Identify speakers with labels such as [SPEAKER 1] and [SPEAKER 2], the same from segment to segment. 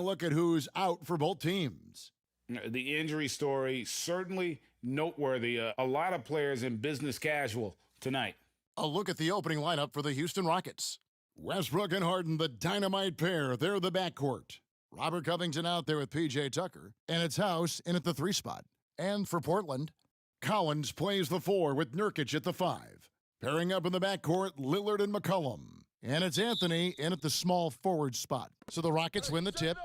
[SPEAKER 1] look at who's out for both teams.
[SPEAKER 2] The injury story certainly noteworthy. A lot of players in business casual tonight.
[SPEAKER 1] A look at the opening lineup for the Houston Rockets. Westbrook and Harden, the dynamite pair. They're the backcourt. Robert Covington out there with P.J. Tucker. And it's House in at the 3 spot. And for Portland, Collins plays the 4 with Nurkic at the 5. Pairing up in the backcourt, Lillard and McCollum. And it's Anthony in at the small forward spot. So the Rockets win the tip.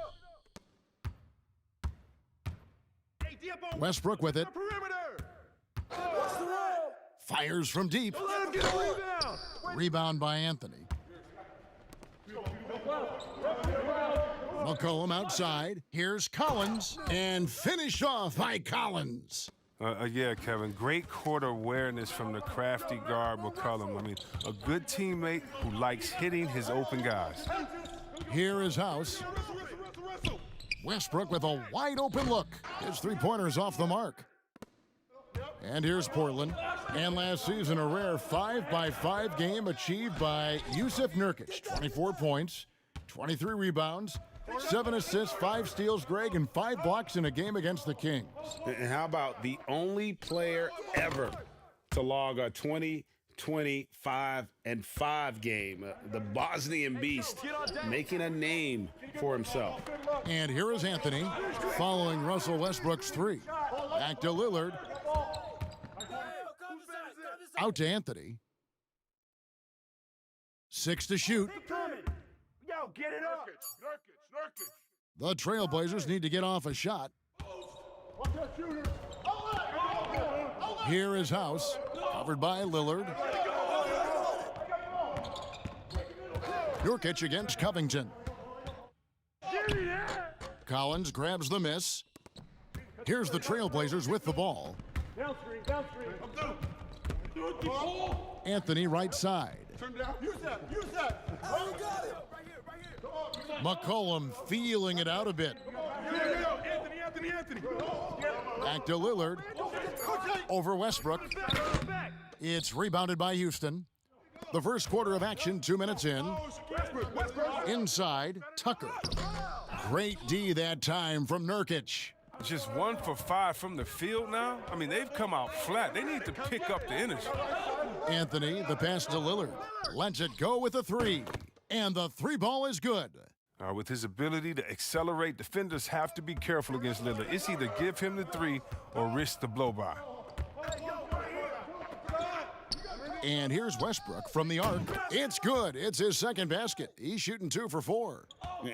[SPEAKER 1] Westbrook with it. Fires from deep. Rebound by Anthony. McCollum outside. Here's Collins. And finished off by Collins.
[SPEAKER 3] Yeah, Kevin. Great court awareness from the crafty guard McCollum. I mean, a good teammate who likes hitting his open guys.
[SPEAKER 1] Here is House. Westbrook with a wide open look. His 3-pointer's off the mark. And here's Portland. And last season, a rare 5-by-5 game achieved by Yusuf Nurkic. 24 points, 23 rebounds, 7 assists, 5 steals, Greg, and 5 blocks in a game against the Kings.
[SPEAKER 2] And how about the only player ever to log a 20-25-5 game, the Bosnian Beast, making a name for himself.
[SPEAKER 1] And here is Anthony, following Russell Westbrook's 3. Back to Lillard. Out to Anthony. 6 to shoot.
[SPEAKER 4] Yo, get it up.
[SPEAKER 1] The Trailblazers need to get off a shot. Here is House, covered by Lillard. Nurkic against Covington. Collins grabs the miss. Here's the Trailblazers with the ball. Anthony right side. McCollum feeling it out a bit.
[SPEAKER 4] Anthony.
[SPEAKER 1] Back to Lillard. Over Westbrook. It's rebounded by Houston. The first quarter of action, 2 minutes in. Inside, Tucker. Great D that time from Nurkic.
[SPEAKER 3] Just 1 for 5 from the field now? I mean, they've come out flat. They need to pick up the energy.
[SPEAKER 1] Anthony, the pass to Lillard. Lets it go with a 3. And the 3 ball is good.
[SPEAKER 3] With his ability to accelerate, defenders have to be careful against Lillard. It's either give him the 3 or risk the blow-by.
[SPEAKER 1] And here's Westbrook from the arc. It's good. It's his second basket. He's shooting 2 for 4.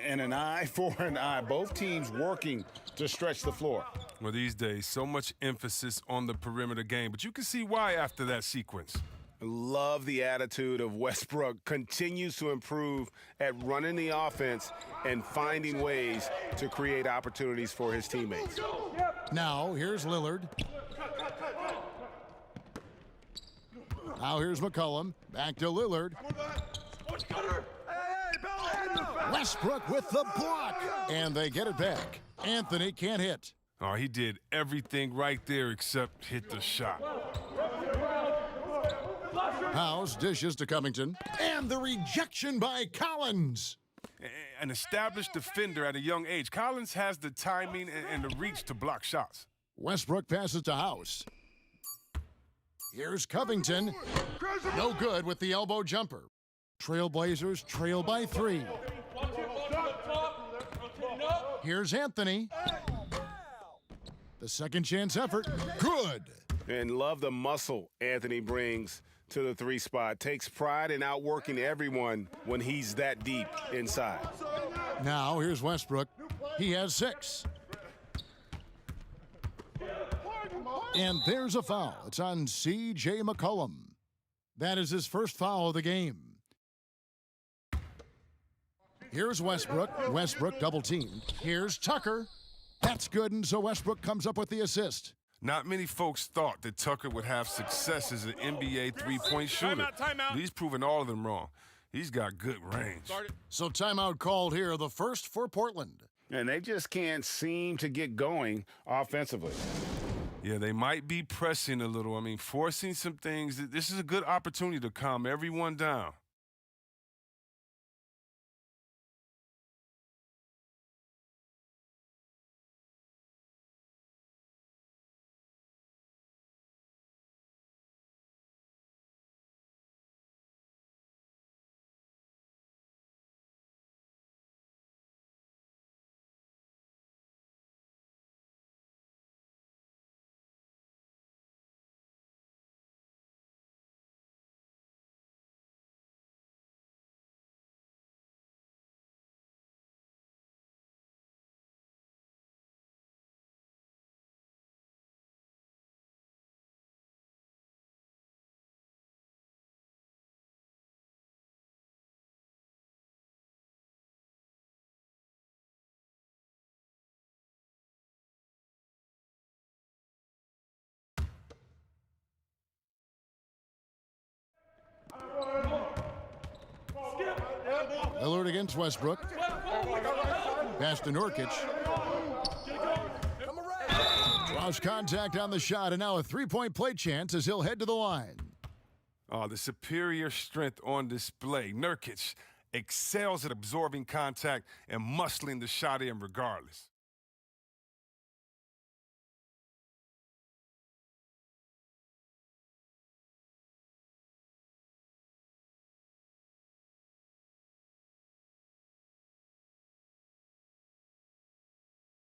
[SPEAKER 2] And an eye for an eye. Both teams working to stretch the floor.
[SPEAKER 3] Well, these days, so much emphasis on the perimeter game, but you can see why after that sequence.
[SPEAKER 2] Love the attitude of Westbrook. Continues to improve at running the offense and finding ways to create opportunities for his teammates.
[SPEAKER 1] Now, here's Lillard. Now here's McCollum. Back to Lillard. Westbrook with the block. And they get it back. Anthony can't hit.
[SPEAKER 3] Oh, he did everything right there except hit the shot.
[SPEAKER 1] House dishes to Covington. And the rejection by Collins.
[SPEAKER 3] An established defender at a young age. Collins has the timing and the reach to block shots.
[SPEAKER 1] Westbrook passes to House. Here's Covington. No good with the elbow jumper. Trailblazers trail by 3. Here's Anthony. The second chance effort. Good.
[SPEAKER 2] And love the muscle Anthony brings to the 3 spot. Takes pride in outworking everyone when he's that deep inside.
[SPEAKER 1] Now here's Westbrook. He has 6. And there's a foul. It's on C.J. McCollum. That is his first foul of the game. Here's Westbrook. Westbrook double teamed. Here's Tucker. That's good, and so Westbrook comes up with the assist.
[SPEAKER 3] Not many folks thought that Tucker would have success as an NBA three-point shooter.
[SPEAKER 4] Timeout.
[SPEAKER 3] He's proven all of them wrong. He's got good range.
[SPEAKER 1] So timeout called here, the first for Portland.
[SPEAKER 2] And they just can't seem to get going offensively.
[SPEAKER 3] Yeah, they might be pressing a little. I mean, forcing some things. This is a good opportunity to calm everyone down.
[SPEAKER 1] Lillard against Westbrook. Pass to Nurkic. Draws contact on the shot, and now a three-point play chance as he'll head to the line.
[SPEAKER 3] Oh, the superior strength on display. Nurkic excels at absorbing contact and muscling the shot in regardless.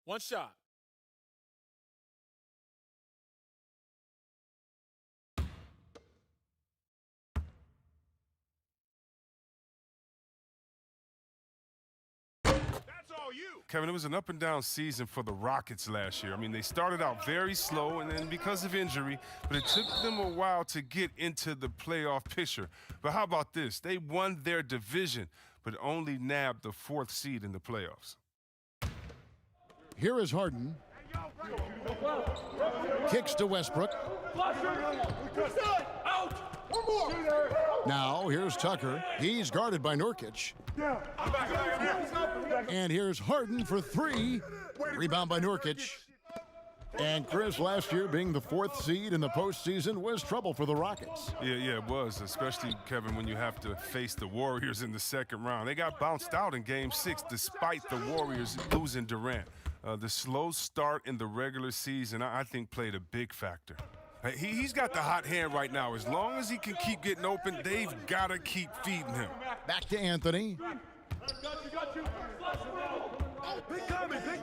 [SPEAKER 5] One shot.
[SPEAKER 4] That's all you.
[SPEAKER 3] Kevin, it was an up-and-down season for the Rockets last year. I mean, they started out very slow, and then because of injury, but it took them a while to get into the playoff picture. But how about this? They won their division, but only nabbed the 4th seed in the playoffs.
[SPEAKER 1] Here is Harden. Kicks to Westbrook. Now, here's Tucker. He's guarded by Nurkic. And here's Harden for three. Rebound by Nurkic. And Chris, last year being the 4th seed in the postseason was trouble for the Rockets.
[SPEAKER 3] Yeah, it was, especially, Kevin, when you have to face the Warriors in the second round. They got bounced out in Game 6 despite the Warriors losing Durant. The slow start in the regular season, I think, played a big factor. He's got the hot hand right now. As long as he can keep getting open, they've got to keep feeding him.
[SPEAKER 1] Back to Anthony.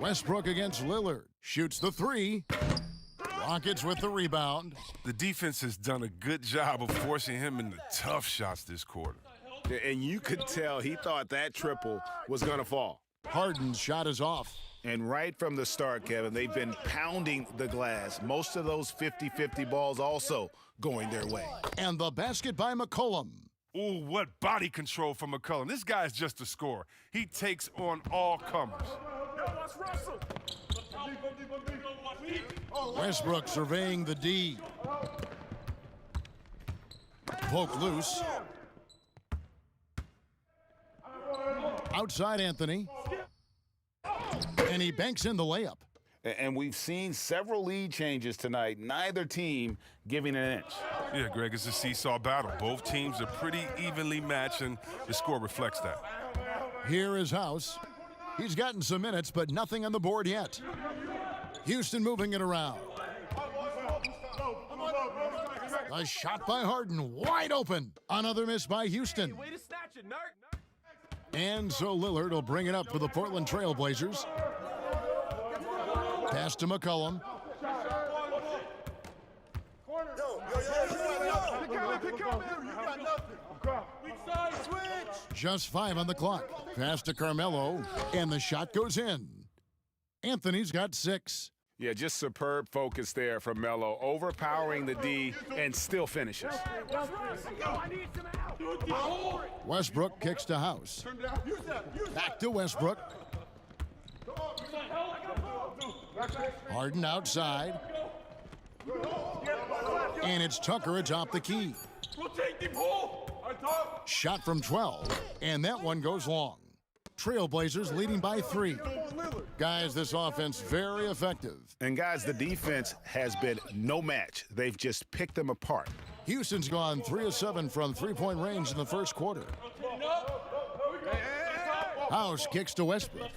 [SPEAKER 1] Westbrook against Lillard. Shoots the three. Rockets with the rebound.
[SPEAKER 3] The defense has done a good job of forcing him into tough shots this quarter.
[SPEAKER 2] And you could tell he thought that triple was going to fall.
[SPEAKER 1] Harden's shot is off.
[SPEAKER 2] And right from the start, Kevin, they've been pounding the glass. Most of those 50-50 balls also going their way.
[SPEAKER 1] And the basket by McCollum.
[SPEAKER 3] Ooh, what body control from McCollum. This guy is just a scorer. He takes on all comers.
[SPEAKER 1] Westbrook surveying the D. Poke loose. Outside Anthony. And he banks in the layup.
[SPEAKER 2] And we've seen several lead changes tonight, neither team giving an inch.
[SPEAKER 3] Yeah, Greg, it's a seesaw battle. Both teams are pretty evenly matched, and the score reflects that.
[SPEAKER 1] Here is House. He's gotten some minutes, but nothing on the board yet. Houston moving it around. A shot by Harden, wide open. Another miss by Houston.
[SPEAKER 5] Way to snatch it, Nurk.
[SPEAKER 1] And so Lillard will bring it up for the Portland Trail Blazers. Pass to McCollum. Just 5 on the clock. Pass to Carmelo, and the shot goes in. Anthony's got 6.
[SPEAKER 2] Yeah, just superb focus there from Melo, overpowering the D and still finishes.
[SPEAKER 1] Westbrook kicks to House. Back to Westbrook. Harden outside. And it's Tucker atop the key. Shot from 12, and that one goes long. Trailblazers leading by 3. Guys, this offense very effective.
[SPEAKER 2] And guys, the defense has been no match. They've just picked them apart.
[SPEAKER 1] Houston's gone 3 of 7 from three-point range in the first quarter. House kicks to Westbrook.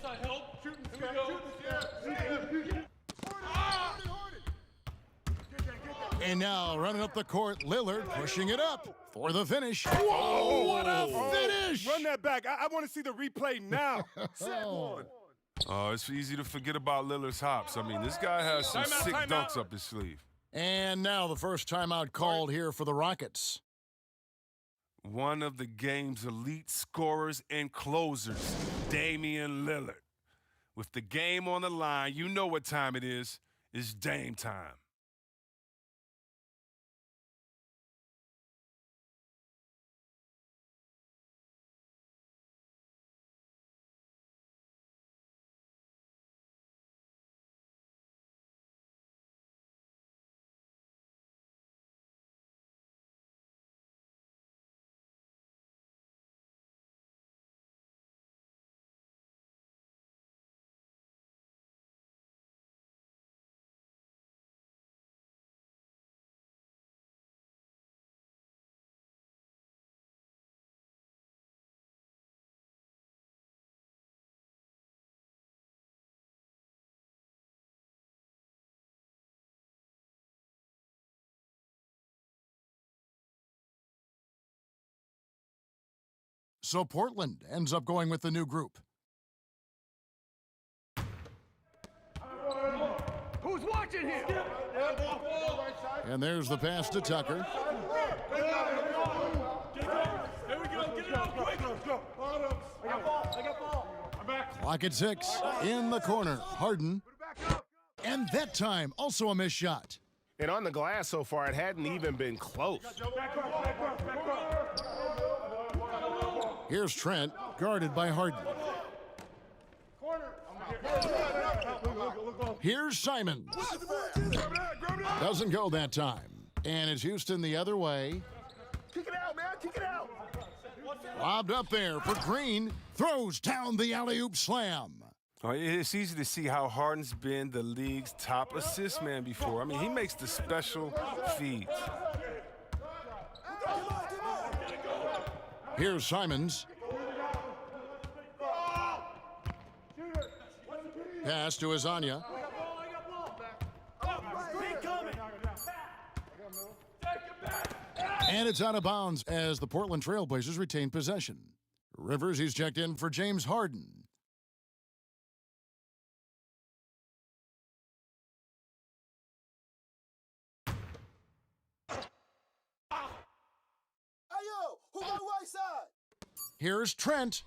[SPEAKER 1] And now running up the court, Lillard pushing it up for the finish. Whoa, what a finish!
[SPEAKER 4] Run that back. I want to see the replay now. Set one.
[SPEAKER 3] Oh, it's easy to forget about Lillard's hops. I mean, this guy has some sick dunks up his sleeve.
[SPEAKER 1] And now the first timeout called here for the Rockets.
[SPEAKER 3] One of the game's elite scorers and closers, Damian Lillard. With the game on the line, you know what time it is. It's Dame time.
[SPEAKER 1] So Portland ends up going with the new group.
[SPEAKER 4] Who's watching here?
[SPEAKER 1] And there's the pass to Tucker.
[SPEAKER 4] There we go. Get it out quick. I got ball. I'm back.
[SPEAKER 1] Clock at 6. In the corner. Harden. And that time, also a missed shot.
[SPEAKER 2] And on the glass so far, it hadn't even been close.
[SPEAKER 1] Here's Trent, guarded by Harden. Here's Simons. Doesn't go that time. And it's Houston the other way.
[SPEAKER 4] Kick it out, man. Kick it out.
[SPEAKER 1] Lobbed up there for Green. Throws down the alley-oop slam.
[SPEAKER 3] Oh, it's easy to see how Harden's been the league's top assist man before. I mean, he makes the special feeds.
[SPEAKER 1] Here's Simons. Pass to Azania. And it's out of bounds as the Portland Trail Blazers retain possession. Rivers, he's checked in for James Harden. Here's Trent.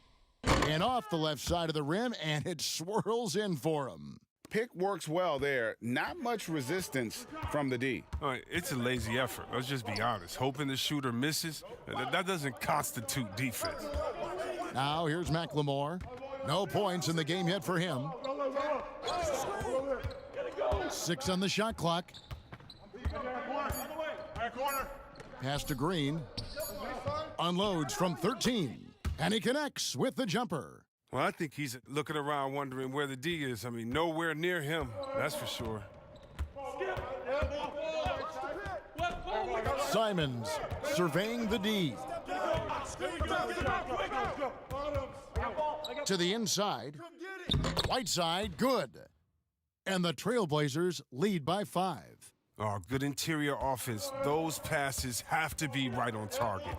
[SPEAKER 1] And off the left side of the rim, and it swirls in for him.
[SPEAKER 2] Pick works well there. Not much resistance from the D.
[SPEAKER 3] All right, it's a lazy effort. Let's just be honest. Hoping the shooter misses, that doesn't constitute defense.
[SPEAKER 1] Now here's McLemore. No points in the game yet for him. 6 on the shot clock. Pass to Green. Unloads from 13. And he connects with the jumper.
[SPEAKER 3] Well, I think he's looking around wondering where the D is. I mean, nowhere near him, that's for sure.
[SPEAKER 1] Simons surveying the D. To the inside. Whiteside, good. And the Trailblazers lead by 5.
[SPEAKER 3] Oh, good interior offense. Those passes have to be right on target.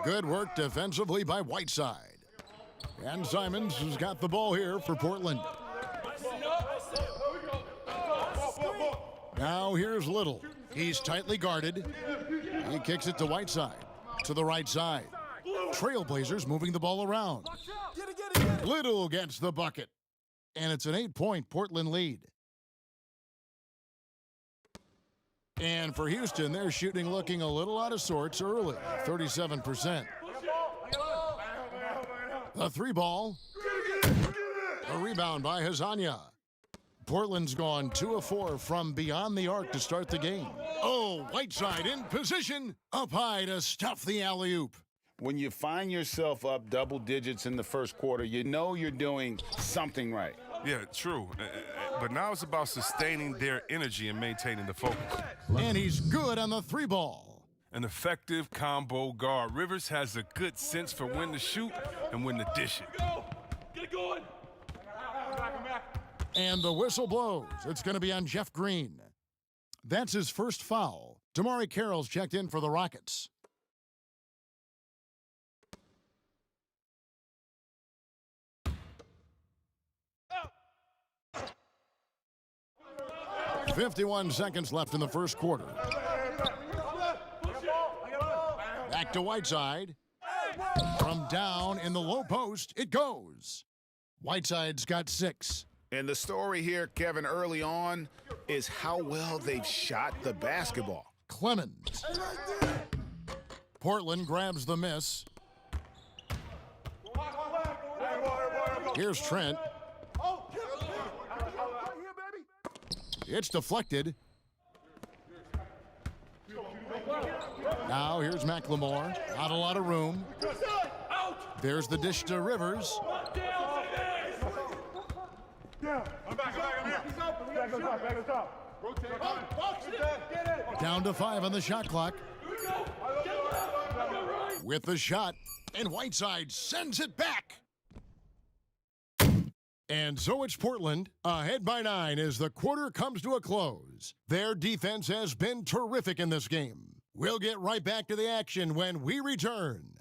[SPEAKER 1] Good work defensively by Whiteside. And Simons has got the ball here for Portland. Now here's Little. He's tightly guarded. He kicks it to Whiteside. To the right side. Trailblazers moving the ball around. Little gets the bucket. And it's an 8-point Portland lead. And for Houston, they're shooting looking a little out of sorts early, 37%. The 3-ball. A rebound by Hazanya. Portland's gone 2 of 4 from beyond the arc to start the game. Oh, Whiteside in position. Up high to stuff the alley-oop.
[SPEAKER 2] When you find yourself up double digits in the first quarter, you know you're doing something right.
[SPEAKER 3] Yeah, true. But now it's about sustaining their energy and maintaining the focus.
[SPEAKER 1] And he's good on the 3-ball.
[SPEAKER 3] An effective combo guard. Rivers has a good sense for when to shoot and when to dish it.
[SPEAKER 4] Get it going.
[SPEAKER 1] And the whistle blows. It's going to be on Jeff Green. That's his first foul. Damari Carroll's checked in for the Rockets. Oh. 51 seconds left in the first quarter. Back to Whiteside. From down in the low post, it goes. Whiteside's got 6.
[SPEAKER 2] And the story here, Kevin, early on, is how well they've shot the basketball.
[SPEAKER 1] Clemens. Portland grabs the miss. Here's Trent. It's deflected. Now here's McLemore. Not a lot of room. There's the dish to Rivers. Down to 5 on the shot clock. With the shot, and Whiteside sends it back. And so it's Portland, ahead by 9 as the quarter comes to a close. Their defense has been terrific in this game. We'll get right back to the action when we return.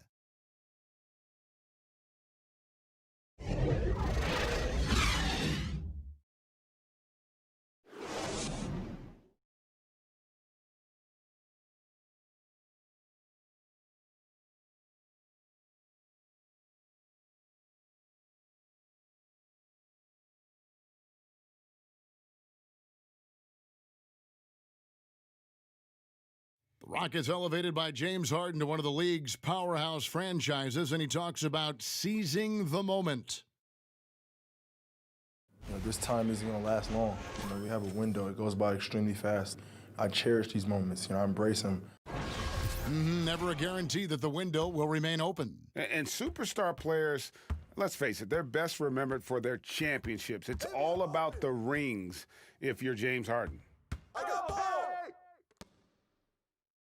[SPEAKER 1] Rockets elevated by James Harden to one of the league's powerhouse franchises, and he talks about seizing the moment.
[SPEAKER 6] This time isn't going to last long. We have a window. It goes by extremely fast. I cherish these moments. I embrace them.
[SPEAKER 1] Never a guarantee that the window will remain open.
[SPEAKER 2] And superstar players, let's face it, they're best remembered for their championships. It's all about the rings if you're James Harden.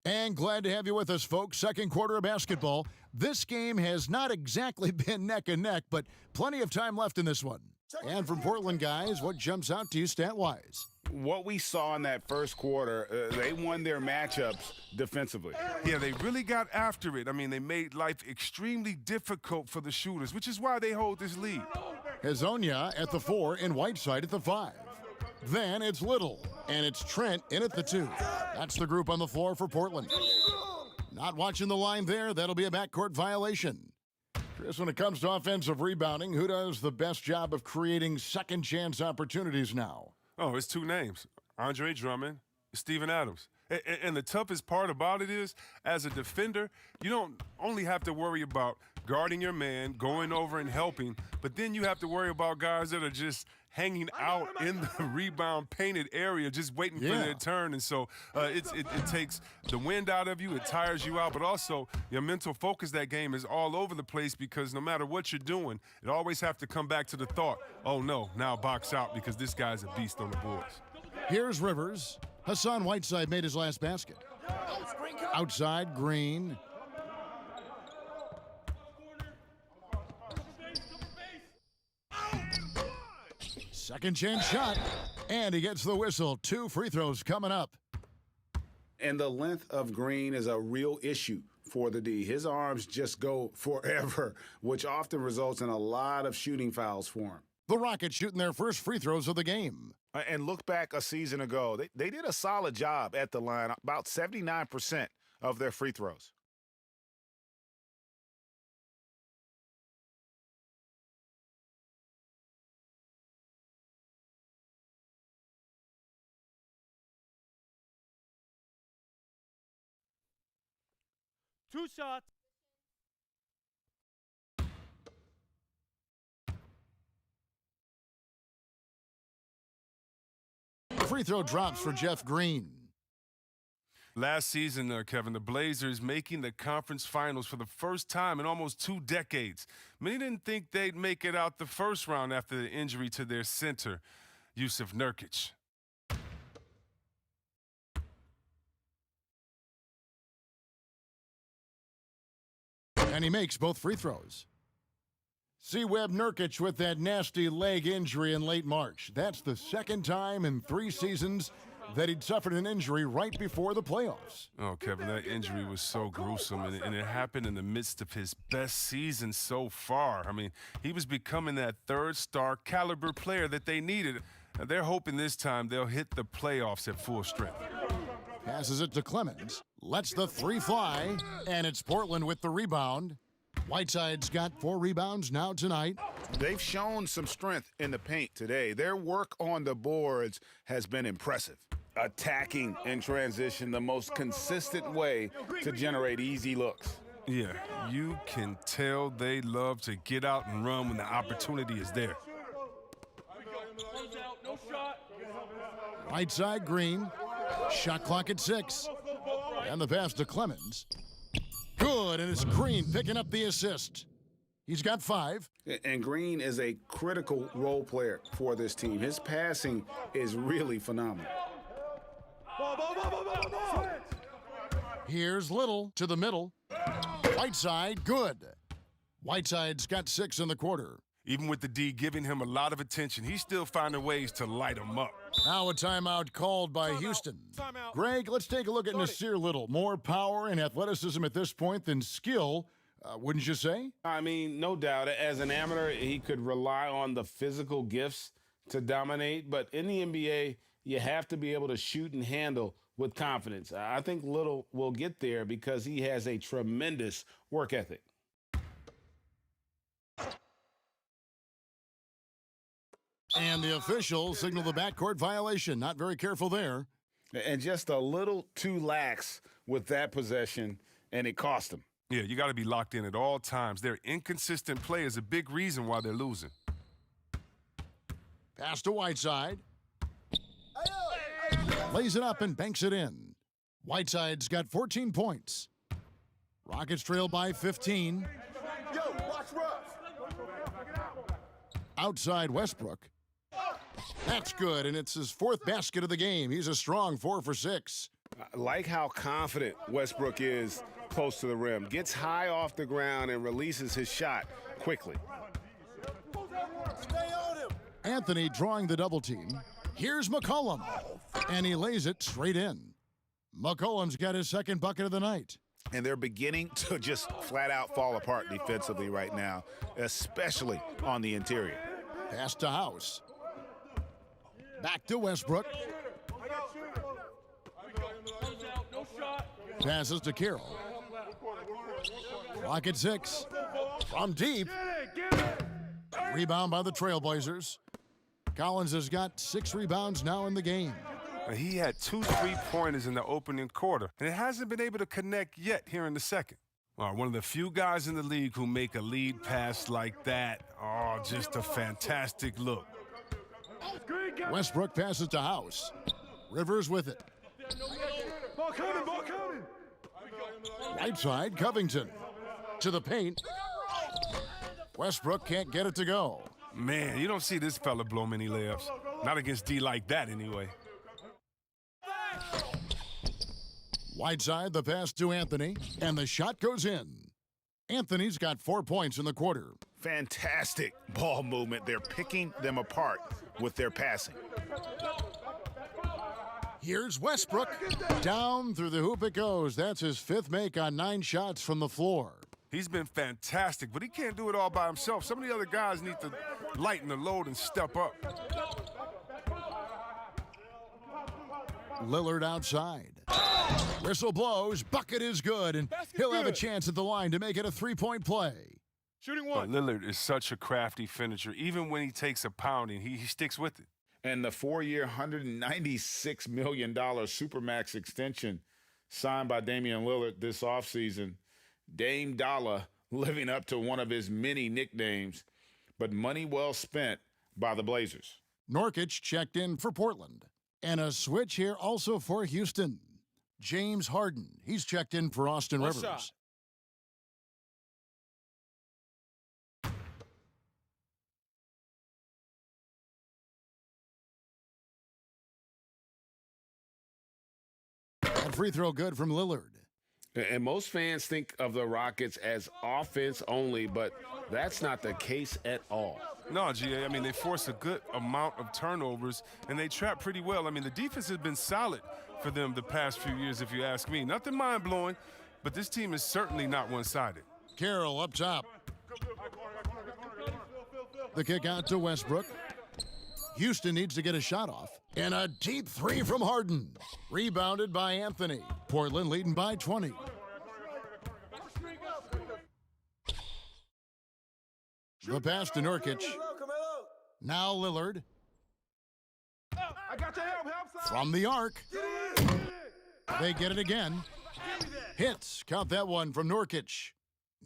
[SPEAKER 1] And glad to have you with us, folks. Second quarter of basketball. This game has not exactly been neck and neck, but plenty of time left in this one. And from Portland, guys, what jumps out to you stat-wise?
[SPEAKER 2] What we saw in that first quarter, they won their matchups defensively.
[SPEAKER 3] Yeah, they really got after it. I mean, they made life extremely difficult for the shooters, which is why they hold this lead.
[SPEAKER 1] Hazonia at the 4 and Whiteside at the 5. Then it's Little, and it's Trent in at the 2. That's the group on the floor for Portland. Not watching the line there. That'll be a backcourt violation. Chris, when it comes to offensive rebounding, who does the best job of creating second-chance opportunities now?
[SPEAKER 3] Oh, it's two names, Andre Drummond, Steven Adams. And the toughest part about it is, as a defender, you don't only have to worry about guarding your man, going over and helping, but then you have to worry about guys that are just hanging out in the rebound painted area, just waiting for their turn. And so it takes the wind out of you, it tires you out, but also your mental focus that game is all over the place because no matter what you're doing, it always have to come back to the thought, oh no, now box out because this guy's a beast on the boards.
[SPEAKER 1] Here's Rivers. Hassan Whiteside made his last basket. Outside, Green. Second chance shot, and he gets the whistle. 2 free throws coming up.
[SPEAKER 2] And the length of Green is a real issue for the D. His arms just go forever, which often results in a lot of shooting fouls for him.
[SPEAKER 1] The Rockets shooting their first free throws of the game.
[SPEAKER 2] And look back a season ago, they did a solid job at the line, about 79% of their free throws.
[SPEAKER 4] Two shots.
[SPEAKER 1] Free throw drops for Jeff Green.
[SPEAKER 3] Last season, Kevin, the Blazers making the conference finals for the first time in almost 2 decades. Many didn't think they'd make it out the first round after the injury to their center, Yusuf Nurkic.
[SPEAKER 1] And he makes both free throws. See Webb Nurkic with that nasty leg injury in late March. That's the second time in 3 seasons that he'd suffered an injury right before the playoffs.
[SPEAKER 3] Oh, Kevin, that injury was so gruesome, and it happened in the midst of his best season so far. I mean, he was becoming that third-star caliber player that they needed. They're hoping this time they'll hit the playoffs at full strength.
[SPEAKER 1] Passes it to Clemens, lets the 3 fly, and it's Portland with the rebound. Whiteside's got 4 rebounds now tonight.
[SPEAKER 2] They've shown some strength in the paint today. Their work on the boards has been impressive. Attacking in transition, the most consistent way to generate easy looks.
[SPEAKER 3] Yeah, you can tell they love to get out and run when the opportunity is there.
[SPEAKER 4] No shot.
[SPEAKER 1] Whiteside, Green. Shot clock at 6. And the pass to Clemens. Good, and it's Green picking up the assist. He's got 5.
[SPEAKER 2] And Green is a critical role player for this team. His passing is really phenomenal.
[SPEAKER 1] Here's Little to the middle. Whiteside, good. Whiteside's got 6 in the quarter.
[SPEAKER 3] Even with the D giving him a lot of attention, he's still finding ways to light him up.
[SPEAKER 1] Now a timeout called by Houston. Greg, let's take a look at Nasir Little. More power and athleticism at this point than skill, wouldn't you say?
[SPEAKER 2] I mean, no doubt. As an amateur, he could rely on the physical gifts to dominate. But in the NBA, you have to be able to shoot and handle with confidence. I think Little will get there because he has a tremendous work ethic.
[SPEAKER 1] And the officials signal the backcourt violation. Not very careful there.
[SPEAKER 2] And just a little too lax with that possession, and it cost him.
[SPEAKER 3] Yeah, you got to be locked in at all times. Their inconsistent play is a big reason why they're losing.
[SPEAKER 1] Pass to Whiteside. Lays it up and banks it in. Whiteside's got 14 points. Rockets trail by 15. Outside Westbrook. That's good, and it's his fourth basket of the game. He's a strong 4 for 6.
[SPEAKER 2] I like how confident Westbrook is close to the rim. Gets high off the ground and releases his shot quickly.
[SPEAKER 1] Anthony drawing the double team. Here's McCollum, and he lays it straight in. McCollum's got his second bucket of the night.
[SPEAKER 2] And they're beginning to just flat out fall apart defensively right now, especially on the interior.
[SPEAKER 1] Pass to House. Back to Westbrook. Passes to Carroll. Clock at 6. From deep. Rebound by the Trailblazers. Collins has got 6 rebounds now in the game.
[SPEAKER 3] He had 2 3-pointers in the opening quarter, and it hasn't been able to connect yet here in the second. One of the few guys in the league who make a lead pass like that. Oh, just a fantastic look.
[SPEAKER 1] Westbrook passes to House. Rivers with it.
[SPEAKER 4] Ball coming, ball coming.
[SPEAKER 1] Right side, Covington. To the paint. Westbrook can't get it to go.
[SPEAKER 3] Man, you don't see this fella blow many layups. Not against D like that, anyway.
[SPEAKER 1] Whiteside, the pass to Anthony, and the shot goes in. Anthony's got 4 points in the quarter.
[SPEAKER 2] Fantastic ball movement. They're picking them apart with their passing.
[SPEAKER 1] Here's Westbrook. Down through the hoop it goes. That's his 5th make on 9 shots from the floor.
[SPEAKER 3] He's been fantastic, but he can't do it all by himself. Some of the other guys need to lighten the load and step up.
[SPEAKER 1] Lillard outside. Whistle blows. Bucket is good, and he'll have a chance at the line to make it a 3-point play.
[SPEAKER 4] Shooting one.
[SPEAKER 3] Lillard is such a crafty finisher. Even when he takes a pounding, he sticks with it.
[SPEAKER 2] And the 4-year, $196 million Supermax extension signed by Damian Lillard this offseason. Dame Dollar living up to one of his many nicknames, but money well spent by the Blazers.
[SPEAKER 1] Nurkic checked in for Portland. And a switch here also for Houston. James Harden, he's checked in for Austin
[SPEAKER 5] One
[SPEAKER 1] Rivers.
[SPEAKER 5] shot.
[SPEAKER 1] And free throw good from Lillard.
[SPEAKER 2] And most fans think of the Rockets as offense only, but that's not the case at all.
[SPEAKER 3] No, GA, I mean, they force a good amount of turnovers, and they trap pretty well. I mean, the defense has been solid for them the past few years, if you ask me. Nothing mind-blowing, but this team is certainly not one-sided.
[SPEAKER 1] Carroll up top. The kick out to Westbrook. Houston needs to get a shot off. And a deep 3 from Harden. Rebounded by Anthony. Portland leading by 20. The pass to Nurkic. Now Lillard.
[SPEAKER 4] I got your help,
[SPEAKER 1] From the arc. They get it again. Hits. Count that one from Nurkic.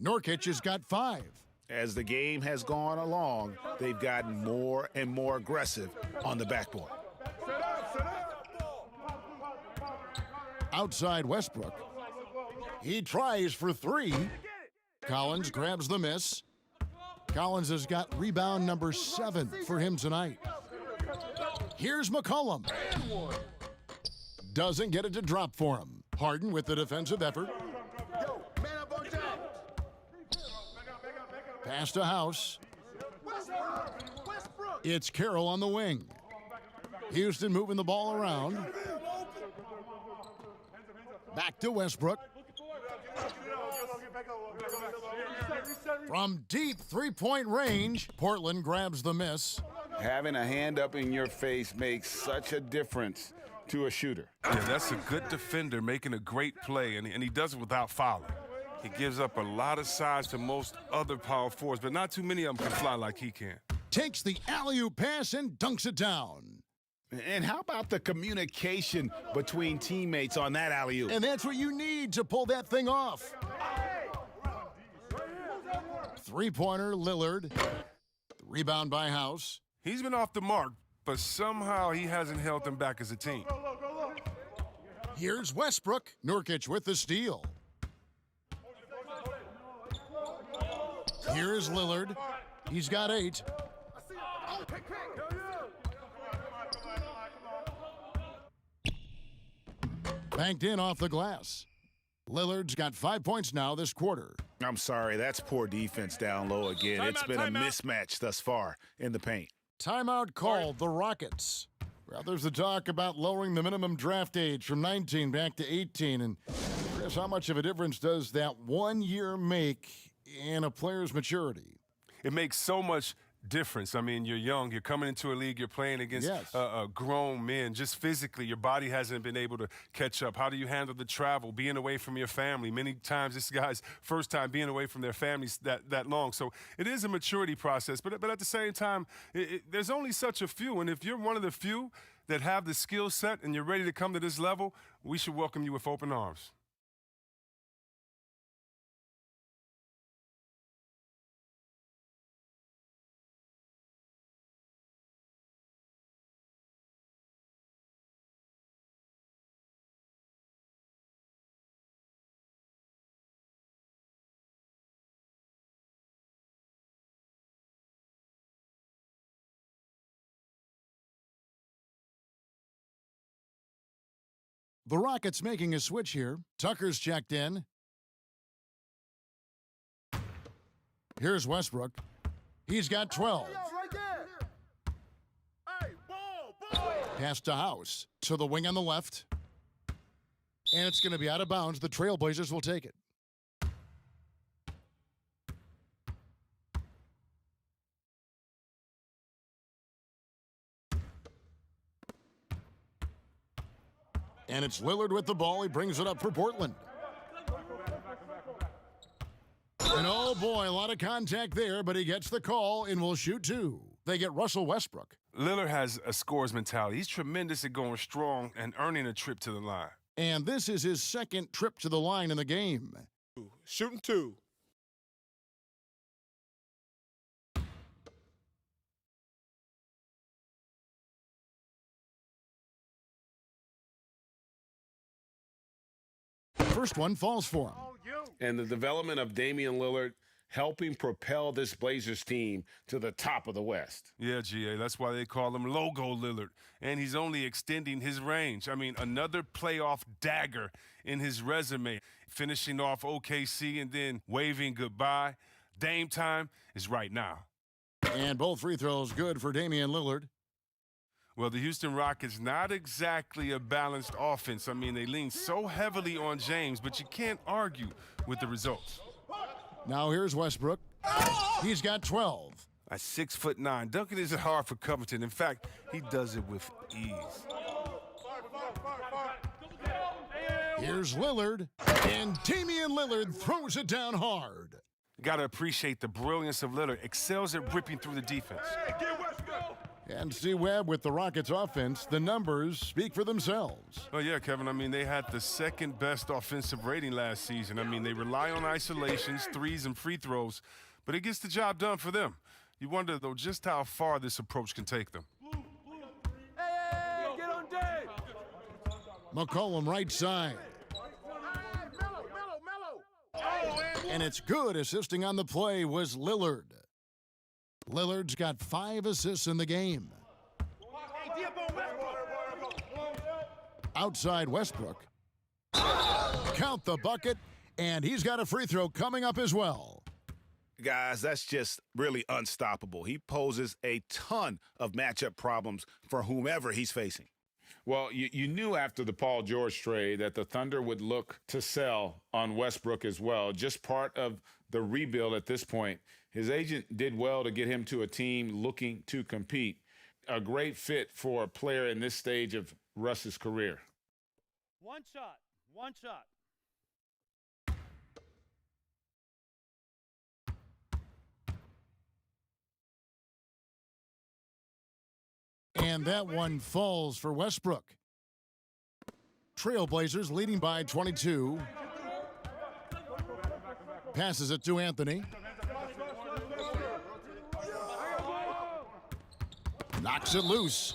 [SPEAKER 1] Nurkic has got 5.
[SPEAKER 2] As the game has gone along, they've gotten more and more aggressive on the backboard.
[SPEAKER 1] Outside Westbrook. He tries for 3. Collins grabs the miss. Collins has got rebound number 7 for him tonight. Here's McCollum. Doesn't get it to drop for him. Harden with the defensive effort. Pass to House. It's Carroll on the wing. Houston moving the ball around. Back to Westbrook. From deep three-point range, Portland grabs the miss.
[SPEAKER 2] Having a hand up in your face makes such a difference to a shooter.
[SPEAKER 3] Yeah, that's a good defender making a great play, and he does it without fouling. He gives up a lot of size to most other power forwards, but not too many of them can fly like he can.
[SPEAKER 1] Takes the alley-oop pass and dunks it down.
[SPEAKER 2] And how about the communication between teammates on that alley-oop?
[SPEAKER 1] And that's what you need to pull that thing off. Three-pointer, Lillard. Rebound by House.
[SPEAKER 3] He's been off the mark, but somehow he hasn't held them back as a team.
[SPEAKER 1] Here's Westbrook. Nurkic with the steal. Here's Lillard. He's got 8. Banked in off the glass. Lillard's got 5 points now this quarter.
[SPEAKER 2] I'm sorry, that's poor defense down low again. It's been a mismatch thus far in the paint.
[SPEAKER 1] Timeout called the Rockets. Well, there's the talk about lowering the minimum draft age from 19 back to 18. And Chris, how much of a difference does that 1 year make in a player's maturity?
[SPEAKER 3] It makes so much difference. I mean, you're young, you're coming into a league, you're playing against grown men. Just physically, your body hasn't been able to catch up. How do you handle the travel, being away from your family? Many times this guy's first time being away from their families that long. So it is a maturity process, but at the same time, there's only such a few, and if you're one of the few that have the skill set and you're ready to come to this level, we should welcome you with open arms.
[SPEAKER 1] The Rockets making a switch here. Tucker's checked in. Here's Westbrook. He's got 12. Pass to House. To the wing on the left. And it's going to be out of bounds. The Trailblazers will take it. And it's Lillard with the ball. He brings it up for Portland. And oh boy, a lot of contact there, but he gets the call and will shoot 2. They get Russell Westbrook.
[SPEAKER 3] Lillard has a scorer's mentality. He's tremendous at going strong and earning a trip to the line.
[SPEAKER 1] And this is his second trip to the line in the game.
[SPEAKER 5] Shooting 2.
[SPEAKER 1] First one falls for him.
[SPEAKER 2] And the development of Damian Lillard helping propel this Blazers team to the top of the West.
[SPEAKER 3] Yeah, GA, that's why they call him Logo Lillard. And he's only extending his range. I mean, another playoff dagger in his resume. Finishing off OKC and then waving goodbye. Dame time is right now.
[SPEAKER 1] And both free throws good for Damian Lillard.
[SPEAKER 3] Well, the Houston Rockets, not exactly a balanced offense. I mean, they lean so heavily on James, but you can't argue with the results.
[SPEAKER 1] Now here's Westbrook. He's got 12.
[SPEAKER 3] At 6'9", dunking isn't hard for Covington. In fact, he does it with ease.
[SPEAKER 1] Here's Lillard, and Damian Lillard throws it down hard.
[SPEAKER 3] You got to appreciate the brilliance of Lillard. Excels at ripping through the defense.
[SPEAKER 1] And see Webb with the Rockets offense. The numbers speak for themselves.
[SPEAKER 3] Oh, yeah, Kevin. I mean, they had the second best offensive rating last season. I mean, they rely on isolations, threes, and free throws, but it gets the job done for them. You wonder, though, just how far this approach can take them.
[SPEAKER 5] Hey, get on Dave!
[SPEAKER 1] McCollum right side. And it's good. Assisting on the play was Lillard. Lillard's got 5 assists in the game. Outside Westbrook. Count the bucket, and he's got a free throw coming up as well.
[SPEAKER 2] Guys, that's just really unstoppable. He poses a ton of matchup problems for whomever he's facing. Well, you knew after the Paul George trade that the Thunder would look to sell on Westbrook as well, just part of the rebuild at this point. His agent did well to get him to a team looking to compete. A great fit for a player in this stage of Russ's career.
[SPEAKER 7] One shot.
[SPEAKER 1] And that one falls for Westbrook. Trailblazers leading by 22. Passes it to Anthony. Knocks it loose.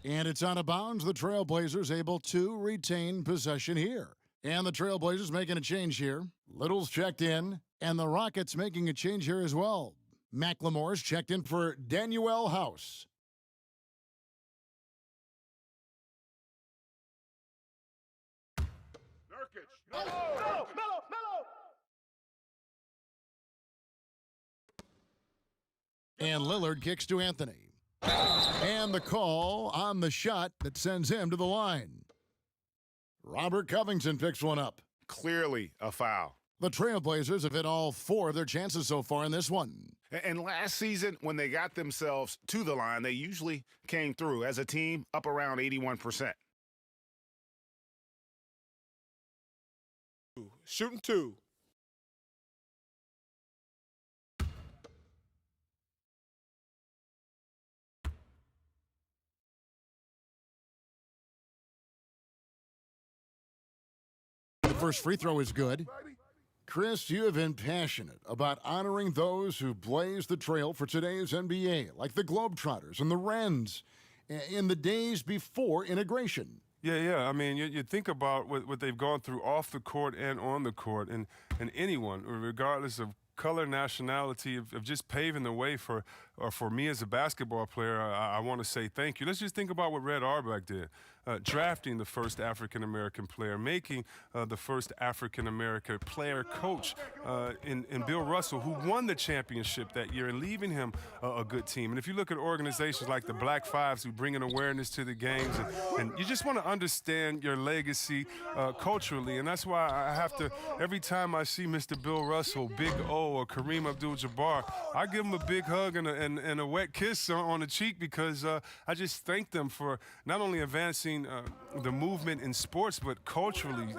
[SPEAKER 1] And it's out of bounds. The Trailblazers able to retain possession here. And the Trailblazers making a change here. Little's checked in. And the Rockets making a change here as well. McLemore's checked in for Danuel House. And Lillard kicks to Anthony. And the call on the shot that sends him to the line. Robert Covington picks one up.
[SPEAKER 2] Clearly a foul.
[SPEAKER 1] The Trailblazers have hit all 4 of their chances so far in this one.
[SPEAKER 2] And last season, when they got themselves to the line, they usually came through as a team up around 81%.
[SPEAKER 5] Shooting 2.
[SPEAKER 1] The first free throw is good. Chris, you have been passionate about honoring those who blazed the trail for today's NBA, like the Globetrotters and the Wrens, in the days before integration.
[SPEAKER 3] Yeah. I mean, you think about what they've gone through off the court and on the court, and anyone, regardless of color, nationality, of just paving the way for me as a basketball player, I want to say thank you. Let's just think about what Red Auerbach did. Drafting the first African-American player, making the first African-American player coach in Bill Russell, who won the championship that year, and leaving him a good team. And if you look at organizations like the Black Fives, who bring an awareness to the games, and you just want to understand your legacy culturally. And that's why I have to, every time I see Mr. Bill Russell, Big O, or Kareem Abdul-Jabbar, I give them a big hug and a wet kiss on the cheek, because I just thank them for not only advancing the movement in sports, but culturally.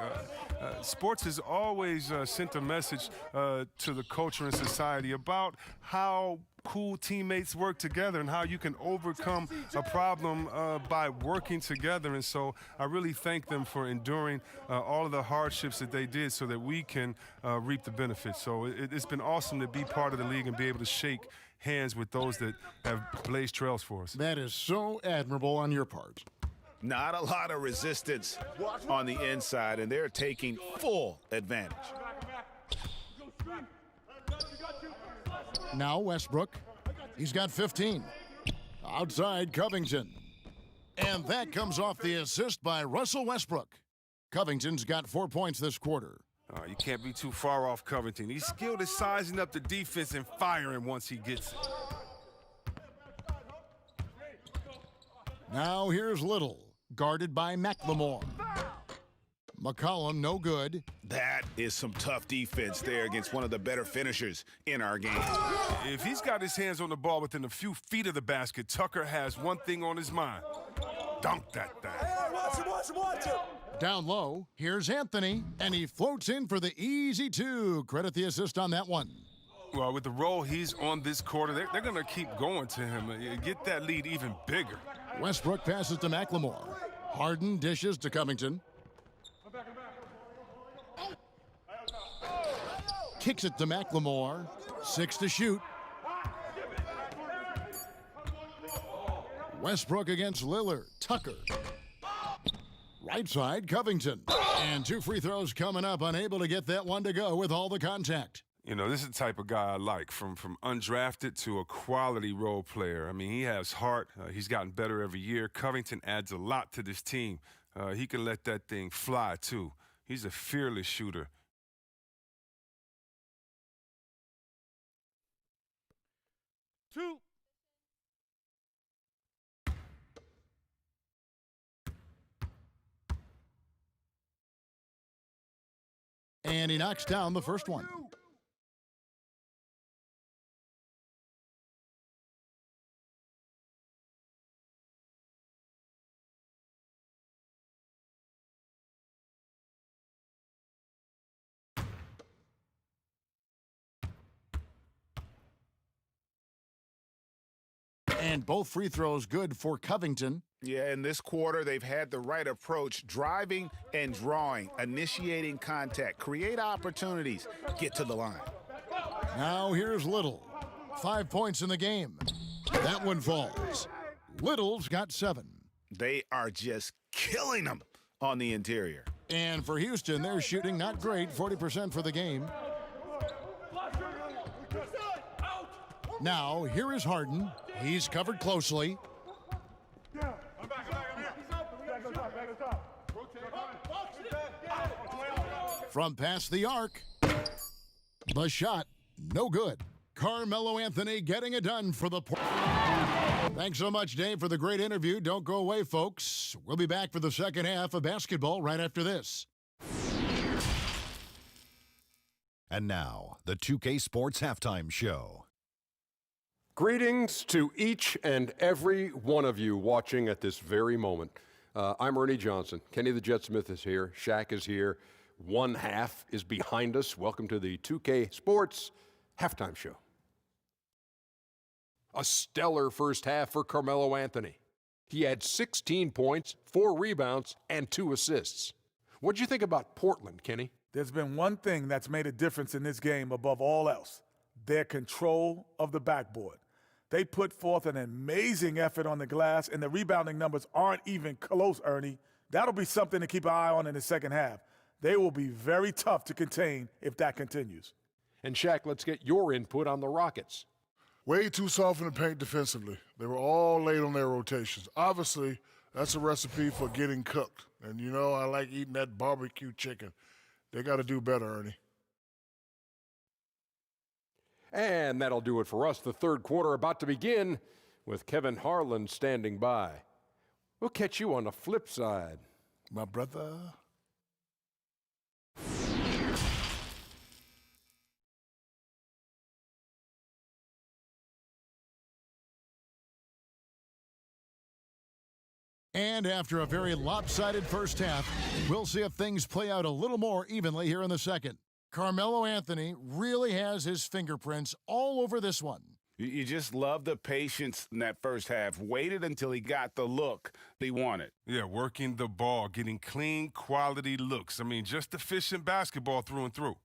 [SPEAKER 3] Sports has always sent a message to the culture and society about how cool teammates work together and how you can overcome a problem by working together. And so I really thank them for enduring all of the hardships that they did so that we can reap the benefits. So it's been awesome to be part of the league and be able to shake hands with those that have blazed trails for us.
[SPEAKER 1] That is so admirable on your part.
[SPEAKER 2] Not a lot of resistance on the inside, and they're taking full advantage.
[SPEAKER 1] Now Westbrook. He's got 15. Outside Covington. And that comes off the assist by Russell Westbrook. Covington's got 4 points this quarter.
[SPEAKER 3] You can't be too far off Covington. He's skilled at sizing up the defense and firing once he gets it.
[SPEAKER 1] Now here's Little, guarded by McLemore. McCollum, no good.
[SPEAKER 2] That is some tough defense there against one of the better finishers in our game.
[SPEAKER 3] If he's got his hands on the ball within a few feet of the basket, Tucker has one thing on his mind. Dunk that thing.
[SPEAKER 5] Watch him.
[SPEAKER 1] Down low, here's Anthony, and he floats in for the easy 2. Credit the assist on that one.
[SPEAKER 3] Well, with the role he's on this quarter, they're going to keep going to him. Get that lead even bigger.
[SPEAKER 1] Westbrook passes to McLemore. Harden dishes to Covington. Kicks it to McLemore. 6 to shoot. Westbrook against Lillard. Tucker. Right side, Covington. And 2 free throws coming up. Unable to get that one to go with all the contact.
[SPEAKER 3] You know, this is the type of guy I like, from undrafted to a quality role player. I mean, he has heart. He's gotten better every year. Covington adds a lot to this team. He can let that thing fly, too. He's a fearless shooter.
[SPEAKER 7] 2.
[SPEAKER 1] And he knocks down the first one. And both free throws good for Covington.
[SPEAKER 2] Yeah, in this quarter, they've had the right approach, driving and drawing, initiating contact, create opportunities, get to the line.
[SPEAKER 1] Now here's Little. 5 points in the game. That one falls. Little's got 7.
[SPEAKER 2] They are just killing them on the interior.
[SPEAKER 1] And for Houston, they're shooting not great, 40% for the game. Now, here is Harden. He's covered closely. From past the arc, the shot, no good. Carmelo Anthony getting it done for the... Thanks so much, Dave, for the great interview. Don't go away, folks. We'll be back for the second half of basketball right after this.
[SPEAKER 8] And now, the 2K Sports Halftime Show.
[SPEAKER 9] Greetings to each and every one of you watching at this very moment. I'm Ernie Johnson. Kenny the Jet Smith is here. Shaq is here. One half is behind us. Welcome to the 2K Sports Halftime Show. A stellar first half for Carmelo Anthony. He had 16 points, 4 rebounds, and 2 assists. What'd you think about Portland, Kenny?
[SPEAKER 5] There's been one thing that's made a difference in this game above all else: their control of the backboard. They put forth an amazing effort on the glass, and the rebounding numbers aren't even close, Ernie. That'll be something to keep an eye on in the second half. They will be very tough to contain if that continues.
[SPEAKER 9] And Shaq, let's get your input on the Rockets.
[SPEAKER 10] Way too soft in the paint defensively. They were all late on their rotations. Obviously, that's a recipe for getting cooked. And you know, I like eating that barbecue chicken. They got to do better, Ernie.
[SPEAKER 9] And that'll do it for us. The third quarter about to begin with Kevin Harlan standing by. We'll catch you on the flip side.
[SPEAKER 10] My brother.
[SPEAKER 1] And after a very lopsided first half, we'll see if things play out a little more evenly here in the second. Carmelo Anthony really has his fingerprints all over this one.
[SPEAKER 2] You just love the patience in that first half. Waited until he got the look he wanted.
[SPEAKER 3] Yeah, working the ball, getting clean, quality looks. I mean, just efficient basketball through and through.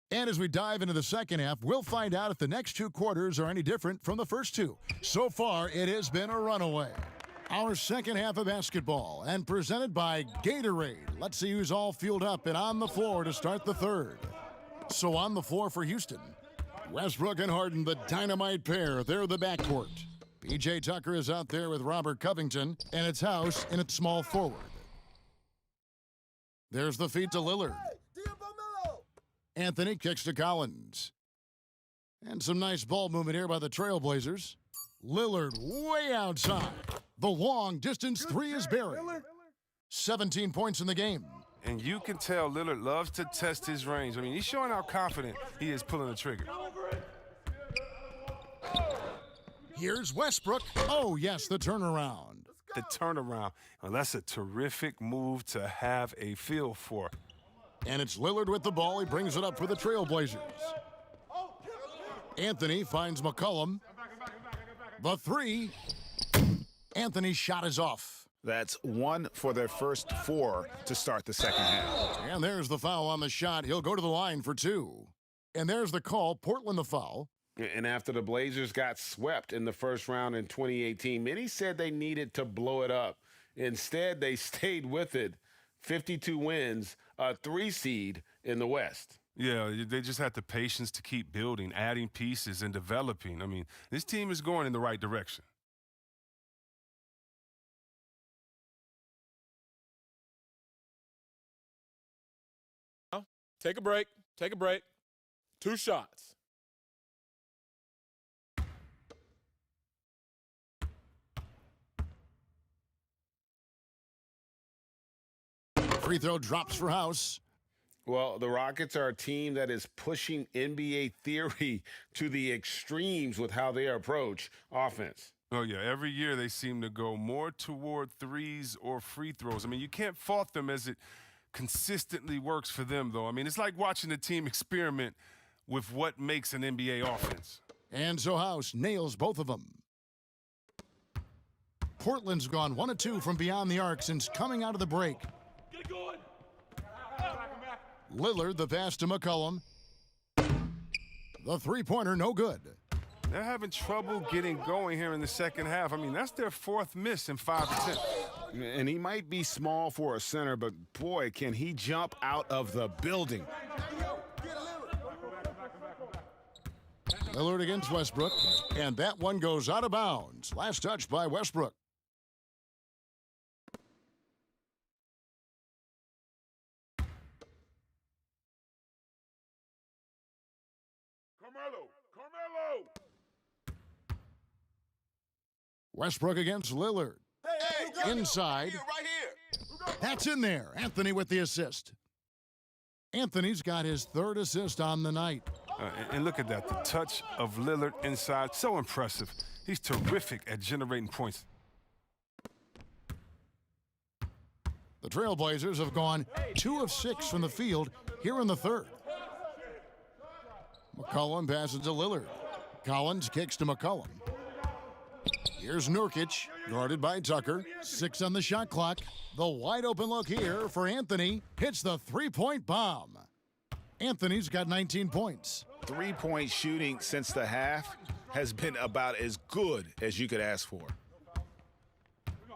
[SPEAKER 1] And as we dive into the second half, we'll find out if the next 2 quarters are any different from the first 2. So far, it has been a runaway. Our second half of basketball, and presented by Gatorade. Let's see who's all fueled up and on the floor to start the third. So on the floor for Houston, Westbrook and Harden, the dynamite pair. They're the backcourt. P.J. Tucker is out there with Robert Covington, and it's House in its small forward. There's the feed to Lillard. Anthony kicks to Collins. And some nice ball movement here by the Trailblazers. Lillard way outside. The long distance 3 is buried. 17 points in the game.
[SPEAKER 3] And you can tell Lillard loves to test his range. I mean, he's showing how confident he is pulling the trigger.
[SPEAKER 1] Here's Westbrook. Oh, yes, the turnaround.
[SPEAKER 3] The turnaround. Well, that's a terrific move to have a feel for.
[SPEAKER 1] And it's Lillard with the ball. He brings it up for the Trailblazers. Anthony finds McCollum. The 3. Anthony's shot is off.
[SPEAKER 2] That's 1 for their first 4 to start the second half.
[SPEAKER 1] And there's the foul on the shot. He'll go to the line for 2. And there's the call. Portland the foul.
[SPEAKER 2] And after the Blazers got swept in the first round in 2018, many said they needed to blow it up. Instead, they stayed with it. 52 wins, a 3 seed in the West.
[SPEAKER 3] Yeah, they just had the patience to keep building, adding pieces, and developing. I mean, this team is going in the right direction.
[SPEAKER 5] Take a break. Take a break. 2 shots.
[SPEAKER 1] Free throw drops for House.
[SPEAKER 2] Well, the Rockets are a team that is pushing NBA theory to the extremes with how they approach offense.
[SPEAKER 3] Oh, yeah, every year they seem to go more toward threes or free throws. I mean, you can't fault them as it consistently works for them, though. I mean, it's like watching a team experiment with what makes an NBA offense.
[SPEAKER 1] And so House nails both of them. Portland's gone 1 of 2 from beyond the arc since coming out of the break.
[SPEAKER 4] Get it going.
[SPEAKER 1] Lillard, the pass to McCollum. The three-pointer, no good.
[SPEAKER 3] They're having trouble getting going here in the second half. I mean, that's their 4th miss in 5 attempts.
[SPEAKER 2] And he might be small for a center, but boy, can he jump out of the building.
[SPEAKER 1] Lillard against Westbrook, and that one goes out of bounds. Last touch by Westbrook.
[SPEAKER 4] Carmelo.
[SPEAKER 1] Westbrook against Lillard. Inside. That's in there. Anthony with the assist. Anthony's got his 3rd assist on the night.
[SPEAKER 3] And look at that, the touch of Lillard inside, so impressive. He's terrific at generating points.
[SPEAKER 1] The Trailblazers have gone 2 of 6 from the field here in the 3rd. McCollum passes to Lillard. Collins kicks to McCollum. Here's Nurkic, guarded by Tucker. 6 on the shot clock. The wide open look here for Anthony. Hits the three-point bomb. Anthony's got 19 points.
[SPEAKER 2] Three-point shooting since the half has been about as good as you could ask for.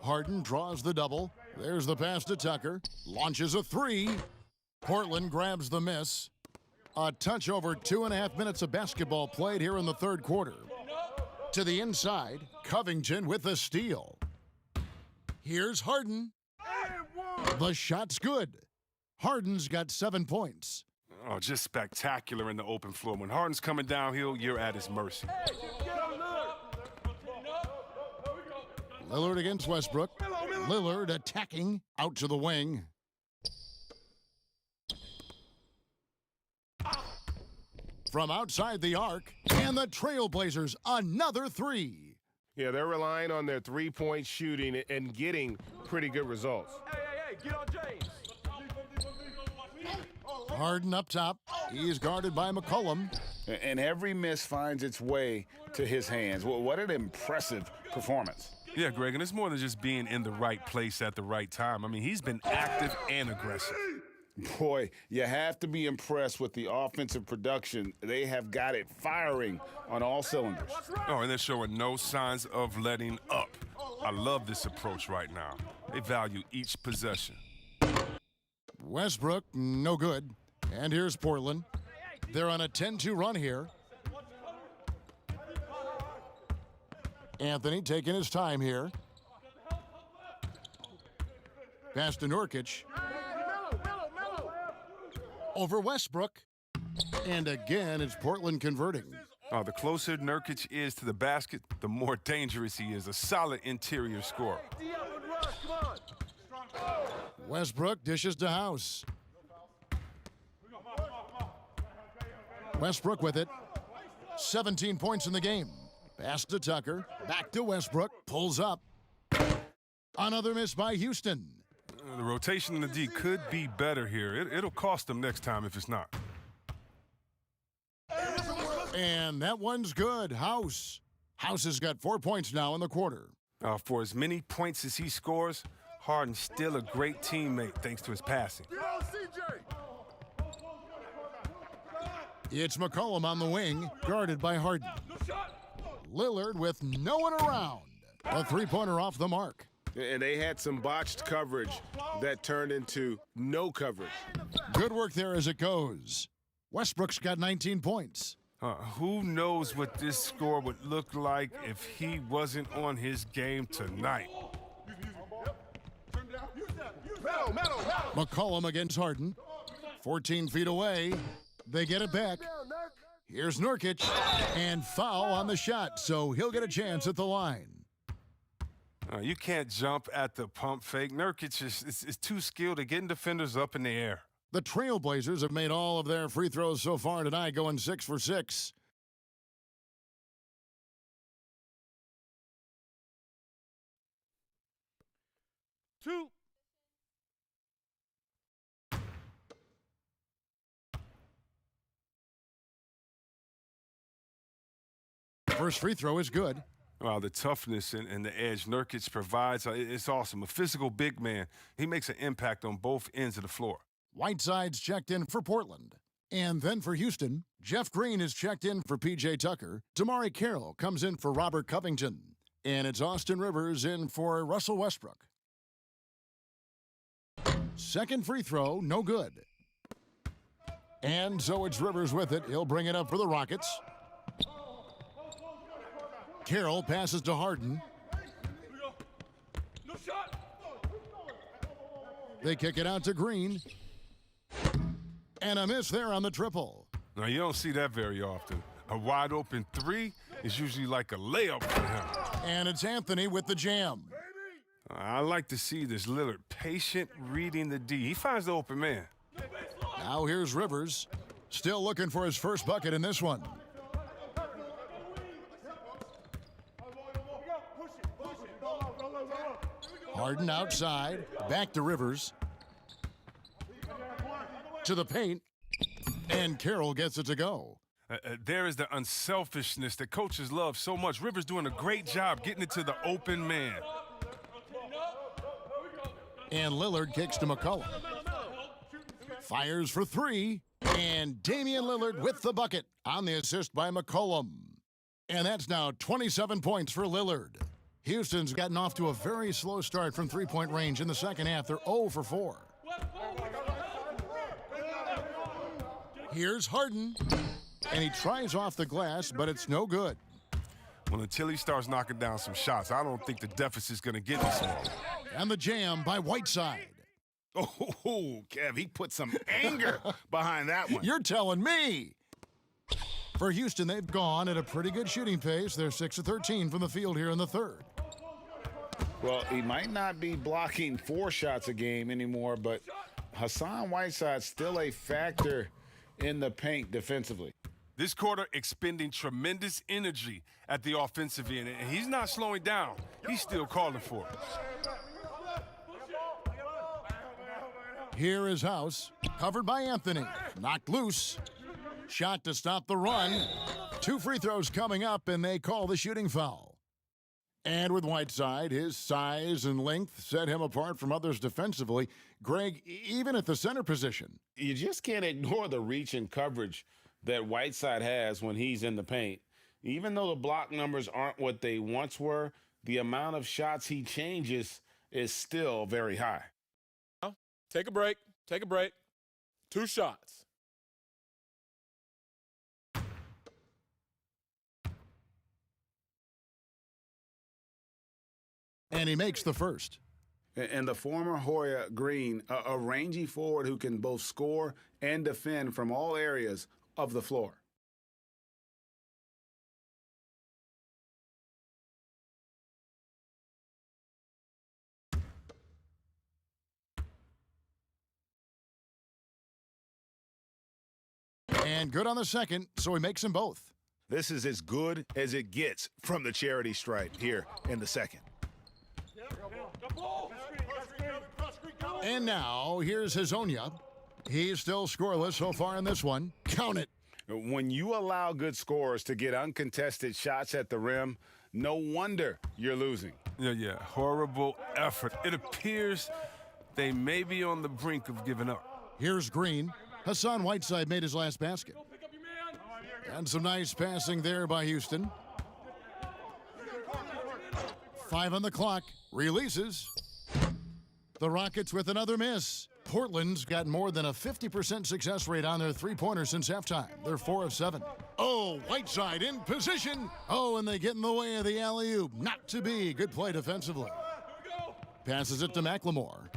[SPEAKER 1] Harden draws the double. There's the pass to Tucker. Launches a 3. Portland grabs the miss. A touch over 2.5 minutes of basketball played here in the 3rd quarter. To the inside, Covington with the steal. Here's Harden. The shot's good. Harden's got 7 points.
[SPEAKER 3] Oh, just spectacular in the open floor. When Harden's coming downhill, you're at his mercy.
[SPEAKER 1] Lillard against Westbrook. Lillard attacking out to the wing. From outside the arc, and the Trailblazers another 3.
[SPEAKER 11] Yeah, they're relying on their three-point shooting and getting pretty good results.
[SPEAKER 4] Hey, get on James.
[SPEAKER 1] Harden up top. He's guarded by McCollum.
[SPEAKER 2] And every miss finds its way to his hands. Well, what an impressive performance.
[SPEAKER 3] Yeah, Greg, and it's more than just being in the right place at the right time. I mean, he's been active and aggressive.
[SPEAKER 2] Boy, you have to be impressed with the offensive production. They have got it firing on all cylinders.
[SPEAKER 3] Oh, and they're showing no signs of letting up. I love this approach right now. They value each possession.
[SPEAKER 1] Westbrook, no good. And here's Portland. They're on a 10-2 run here. Anthony taking his time here. Pass to Nurkic. Over Westbrook. And again, it's Portland converting.
[SPEAKER 3] Oh, the closer Nurkic is to the basket, the more dangerous he is. A solid interior scorer.
[SPEAKER 1] Westbrook dishes to House. Westbrook with it. 17 points in the game. Pass to Tucker. Back to Westbrook. Pulls up. Another miss by Houston.
[SPEAKER 3] The rotation in the D could be better here. It'll cost them next time if it's not.
[SPEAKER 1] And that one's good. House. House has got 4 points now in the quarter.
[SPEAKER 3] For as many points as he scores, Harden's still a great teammate thanks to his passing.
[SPEAKER 1] It's McCollum on the wing, guarded by Harden. Lillard with no one around. A three-pointer off the mark.
[SPEAKER 2] And they had some botched coverage that turned into no coverage.
[SPEAKER 1] Good work there as it goes. Westbrook's got 19 points.
[SPEAKER 3] Who knows what this score would look like if he wasn't on his game tonight?
[SPEAKER 1] McCollum against Harden. 14 feet away. They get it back. Here's Nurkic. And foul on the shot, so he'll get a chance at the line.
[SPEAKER 3] You can't jump at the pump fake. Nurkic is too skilled at getting defenders up in the air.
[SPEAKER 1] The Trailblazers have made all of their free throws so far tonight, going 6 for 6.
[SPEAKER 4] Two.
[SPEAKER 1] First free throw is good.
[SPEAKER 3] Wow, the toughness and the edge Nurkic provides, it's awesome. A physical big man. He makes an impact on both ends of the floor.
[SPEAKER 1] Whiteside's checked in for Portland. And then for Houston, Jeff Green is checked in for P.J. Tucker. Damari Carroll comes in for Robert Covington. And it's Austin Rivers in for Russell Westbrook. Second free throw, no good. And so it's Rivers with it. He'll bring it up for the Rockets. Carroll passes to Harden.
[SPEAKER 4] No shot.
[SPEAKER 1] They kick it out to Green. And a miss there on the triple.
[SPEAKER 3] Now, you don't see that very often. A wide open three is usually like a layup for him.
[SPEAKER 1] And it's Anthony with the jam.
[SPEAKER 3] I like to see this Lillard patient reading the D. He finds the open man.
[SPEAKER 1] Now here's Rivers. Still looking for his first bucket in this one. Harden outside. Back to Rivers. To the paint. And Carroll gets it to go.
[SPEAKER 3] There is the unselfishness that coaches love so much. Rivers doing a great job getting it to the open man.
[SPEAKER 1] And Lillard kicks to McCollum. Fires for three. And Damian Lillard with the bucket on the assist by McCollum. And that's now 27 points for Lillard. Houston's gotten off to a very slow start from three-point range in the second half. They're 0 for 4. Here's Harden. And he tries off the glass, but it's no good.
[SPEAKER 3] Well, until he starts knocking down some shots, I don't think the deficit's going to get this one.
[SPEAKER 1] And the jam by Whiteside.
[SPEAKER 2] Oh, Kev, he put some anger behind that one.
[SPEAKER 1] You're telling me. For Houston, they've gone at a pretty good shooting pace. They're 6 of 13 from the field here in the third.
[SPEAKER 2] Well, he might not be blocking 4 shots a game anymore, but Hassan Whiteside's still a factor in the paint defensively.
[SPEAKER 3] This quarter expending tremendous energy at the offensive end, and he's not slowing down. He's still calling for it.
[SPEAKER 1] Here is House, covered by Anthony. Knocked loose. Shot to stop the run. 2 free throws coming up, and they call the shooting foul. And with Whiteside, his size and length set him apart from others defensively. Greg, even at the center position.
[SPEAKER 2] You just can't ignore the reach and coverage that Whiteside has when he's in the paint. Even though the block numbers aren't what they once were, the amount of shots he changes is still very high.
[SPEAKER 4] Take a break. Take a break. 2 shots.
[SPEAKER 1] And he makes the first.
[SPEAKER 2] And the former Hoya Green, a rangy forward who can both score and defend from all areas of the floor.
[SPEAKER 1] And good on the second, so he makes them both.
[SPEAKER 2] This is as good as it gets from the charity stripe here in the second.
[SPEAKER 1] And now, here's Hazonia. He's still scoreless so far in this one. Count it.
[SPEAKER 2] When you allow good scorers to get uncontested shots at the rim, no wonder you're losing.
[SPEAKER 3] Yeah, horrible effort. It appears they may be on the brink of giving up.
[SPEAKER 1] Here's Green. Hassan Whiteside made his last basket. And some nice passing there by Houston. 5 on the clock. Releases. The Rockets with another miss. Portland's got more than a 50% success rate on their three-pointers since halftime. They're 4 of 7. Oh, Whiteside in position. Oh, and they get in the way of the alley-oop. Not to be. Good play defensively. Passes it to McLemore.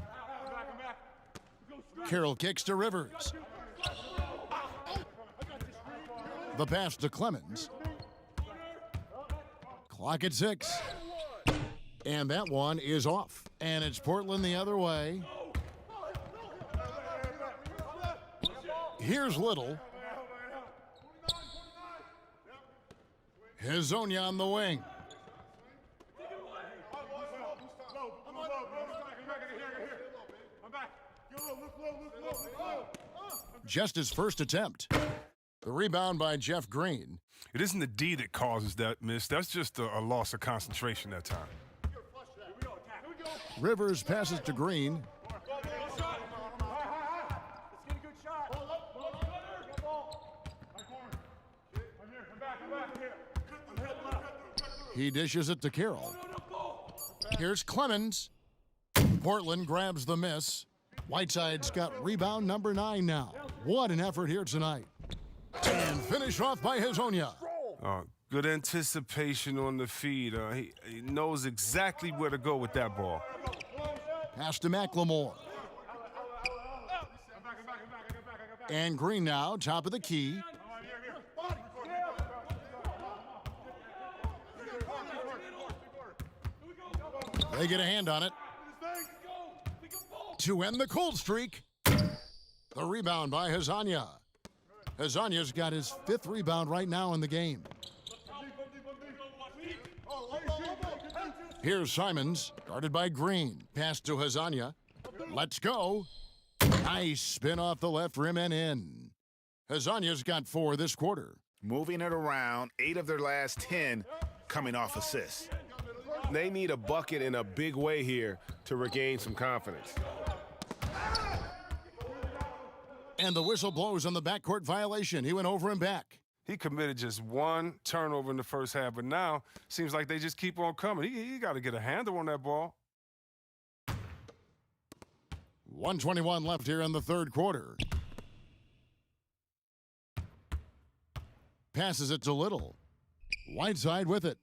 [SPEAKER 1] Carroll kicks to Rivers. The pass to Clemens. Clock at 6. And that one is off. And it's Portland the other way. Here's Little. Hazonia on the wing. Just his first attempt. The rebound by Jeff Green.
[SPEAKER 3] It isn't the D that causes that miss. That's just a loss of concentration that time.
[SPEAKER 1] Rivers passes to Green. He dishes it to Carroll. Here's Clemens. Portland grabs the miss. Whiteside's got rebound number 9 now. What an effort here tonight. And finished off by Hazonia.
[SPEAKER 3] Good anticipation on the feed. He knows exactly where to go with that ball.
[SPEAKER 1] Pass to McLemore. And Green now, top of the key. They get a hand on it. To end the cold streak. The rebound by Hazonia. Hazonia's got his 5th rebound right now in the game. Here's Simons, guarded by Green. Pass to Hazonia. Let's go. Nice spin off the left rim and in. Hazonia's got 4 this quarter.
[SPEAKER 2] Moving it around, 8 of their last 10 coming off assists.
[SPEAKER 11] They need a bucket in a big way here to regain some confidence.
[SPEAKER 1] And the whistle blows on the backcourt violation. He went over and back.
[SPEAKER 3] He committed just 1 turnover in the first half, but now seems like they just keep on coming. He got to get a handle on that ball.
[SPEAKER 1] 1:21 left here in the third quarter. Passes it to Little. Whiteside with it.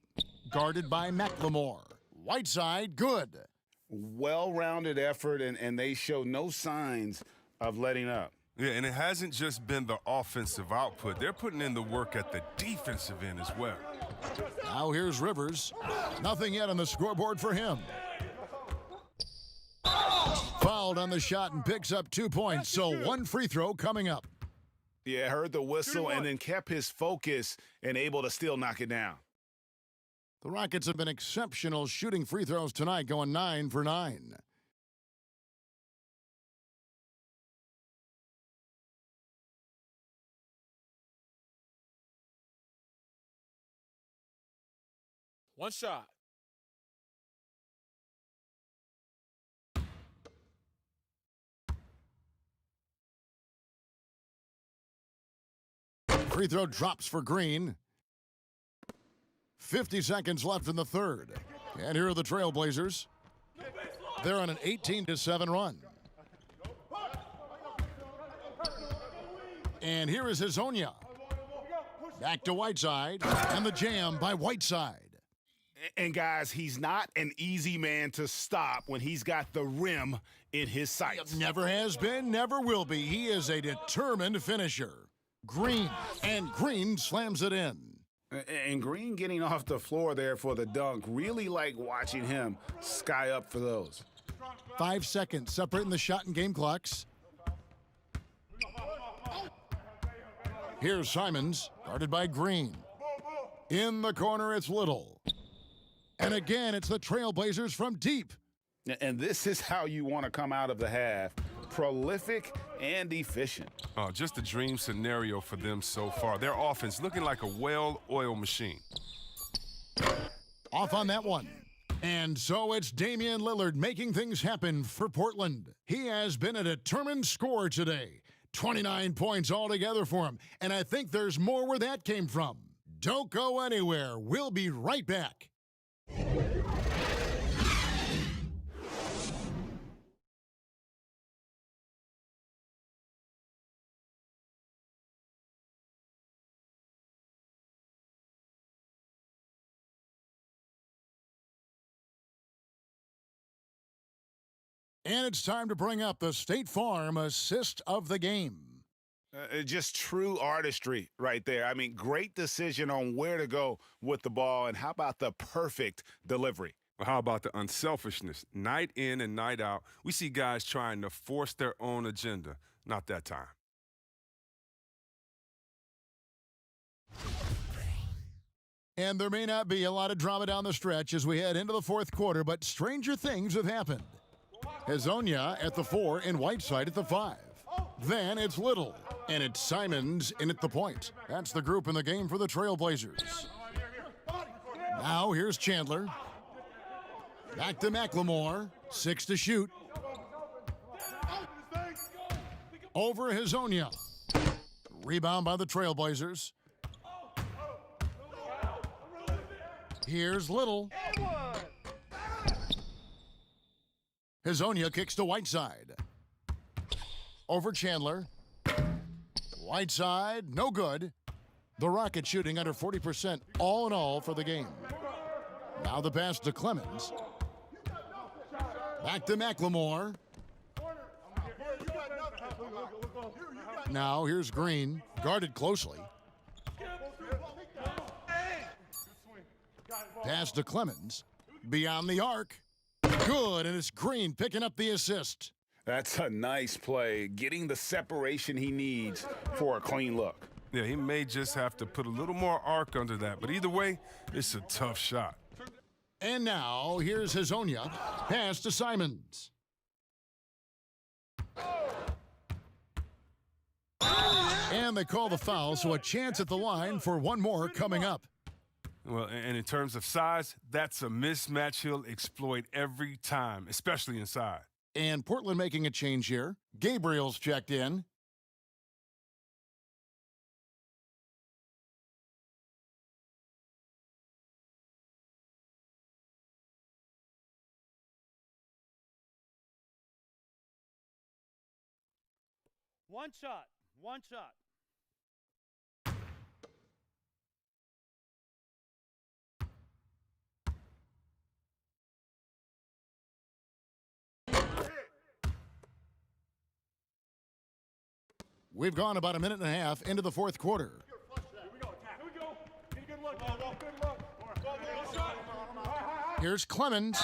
[SPEAKER 1] Guarded by McLemore. Whiteside, good.
[SPEAKER 2] Well-rounded effort, and they show no signs of letting up.
[SPEAKER 3] Yeah, and it hasn't just been the offensive output. They're putting in the work at the defensive end as well.
[SPEAKER 1] Now here's Rivers. Nothing yet on the scoreboard for him. Fouled on the shot and picks up 2 points, so 1 free throw coming up.
[SPEAKER 2] Yeah, heard the whistle and then kept his focus and able to still knock it down.
[SPEAKER 1] The Rockets have been exceptional shooting free throws tonight, going 9 for 9.
[SPEAKER 4] One shot.
[SPEAKER 1] Free throw drops for Green. 50 seconds left in the third. And here are the Trailblazers. They're on an 18-7 run. And here is Hazonia. Back to Whiteside. And the jam by Whiteside.
[SPEAKER 2] And guys, he's not an easy man to stop when he's got the rim in his sights.
[SPEAKER 1] Never has been, never will be. He is a determined finisher. Green. And Green slams it in.
[SPEAKER 2] And Green getting off the floor there for the dunk. Really like watching him sky up for those.
[SPEAKER 1] 5 seconds separating the shot and game clocks. Here's Simons, guarded by Green. In the corner, it's Little. And again, it's the Trailblazers from deep.
[SPEAKER 2] And this is how you want to come out of the half. Prolific and efficient.
[SPEAKER 3] Just a dream scenario for them so far. Their offense looking like a well-oiled machine.
[SPEAKER 1] Off on that one. And so it's Damian Lillard making things happen for Portland. He has been a determined scorer today. 29 points altogether for him. And I think there's more where that came from. Don't go anywhere. We'll be right back. And it's time to bring up the State Farm assist of the game.
[SPEAKER 2] Just true artistry right there. I mean, great decision on where to go with the ball, and how about the perfect delivery?
[SPEAKER 3] How about the unselfishness? Night in and night out, we see guys trying to force their own agenda. Not that time.
[SPEAKER 1] And there may not be a lot of drama down the stretch as we head into the fourth quarter, but stranger things have happened. Hazonia at the 4 and Whiteside at the 5. Then it's Little, and it's Simons in at the point. That's the group in the game for the Trailblazers. Now here's Chandler. Back to McLemore. 6 to shoot. Over Hazonia. Rebound by the Trailblazers. Here's Little. Hazonia kicks to Whiteside. Over Chandler. Whiteside, no good. The Rockets shooting under 40% all in all for the game. Now the pass to Clemens. Back to McLemore. Now here's Green, guarded closely. Pass to Clemens. Beyond the arc. Good, and it's Green picking up the assist.
[SPEAKER 2] That's a nice play, getting the separation he needs for a clean look.
[SPEAKER 3] Yeah, he may just have to put a little more arc under that, but either way, it's a tough shot.
[SPEAKER 1] And now, here's Hazonia. Pass to Simons. And they call the foul, so a chance at the line for one more coming up.
[SPEAKER 3] Well, and in terms of size, that's a mismatch he'll exploit every time, especially inside.
[SPEAKER 1] And Portland making a change here. Gabriel's checked in.
[SPEAKER 7] One shot. One shot.
[SPEAKER 1] We've gone about a minute and a half into the fourth quarter. Here's Clemens.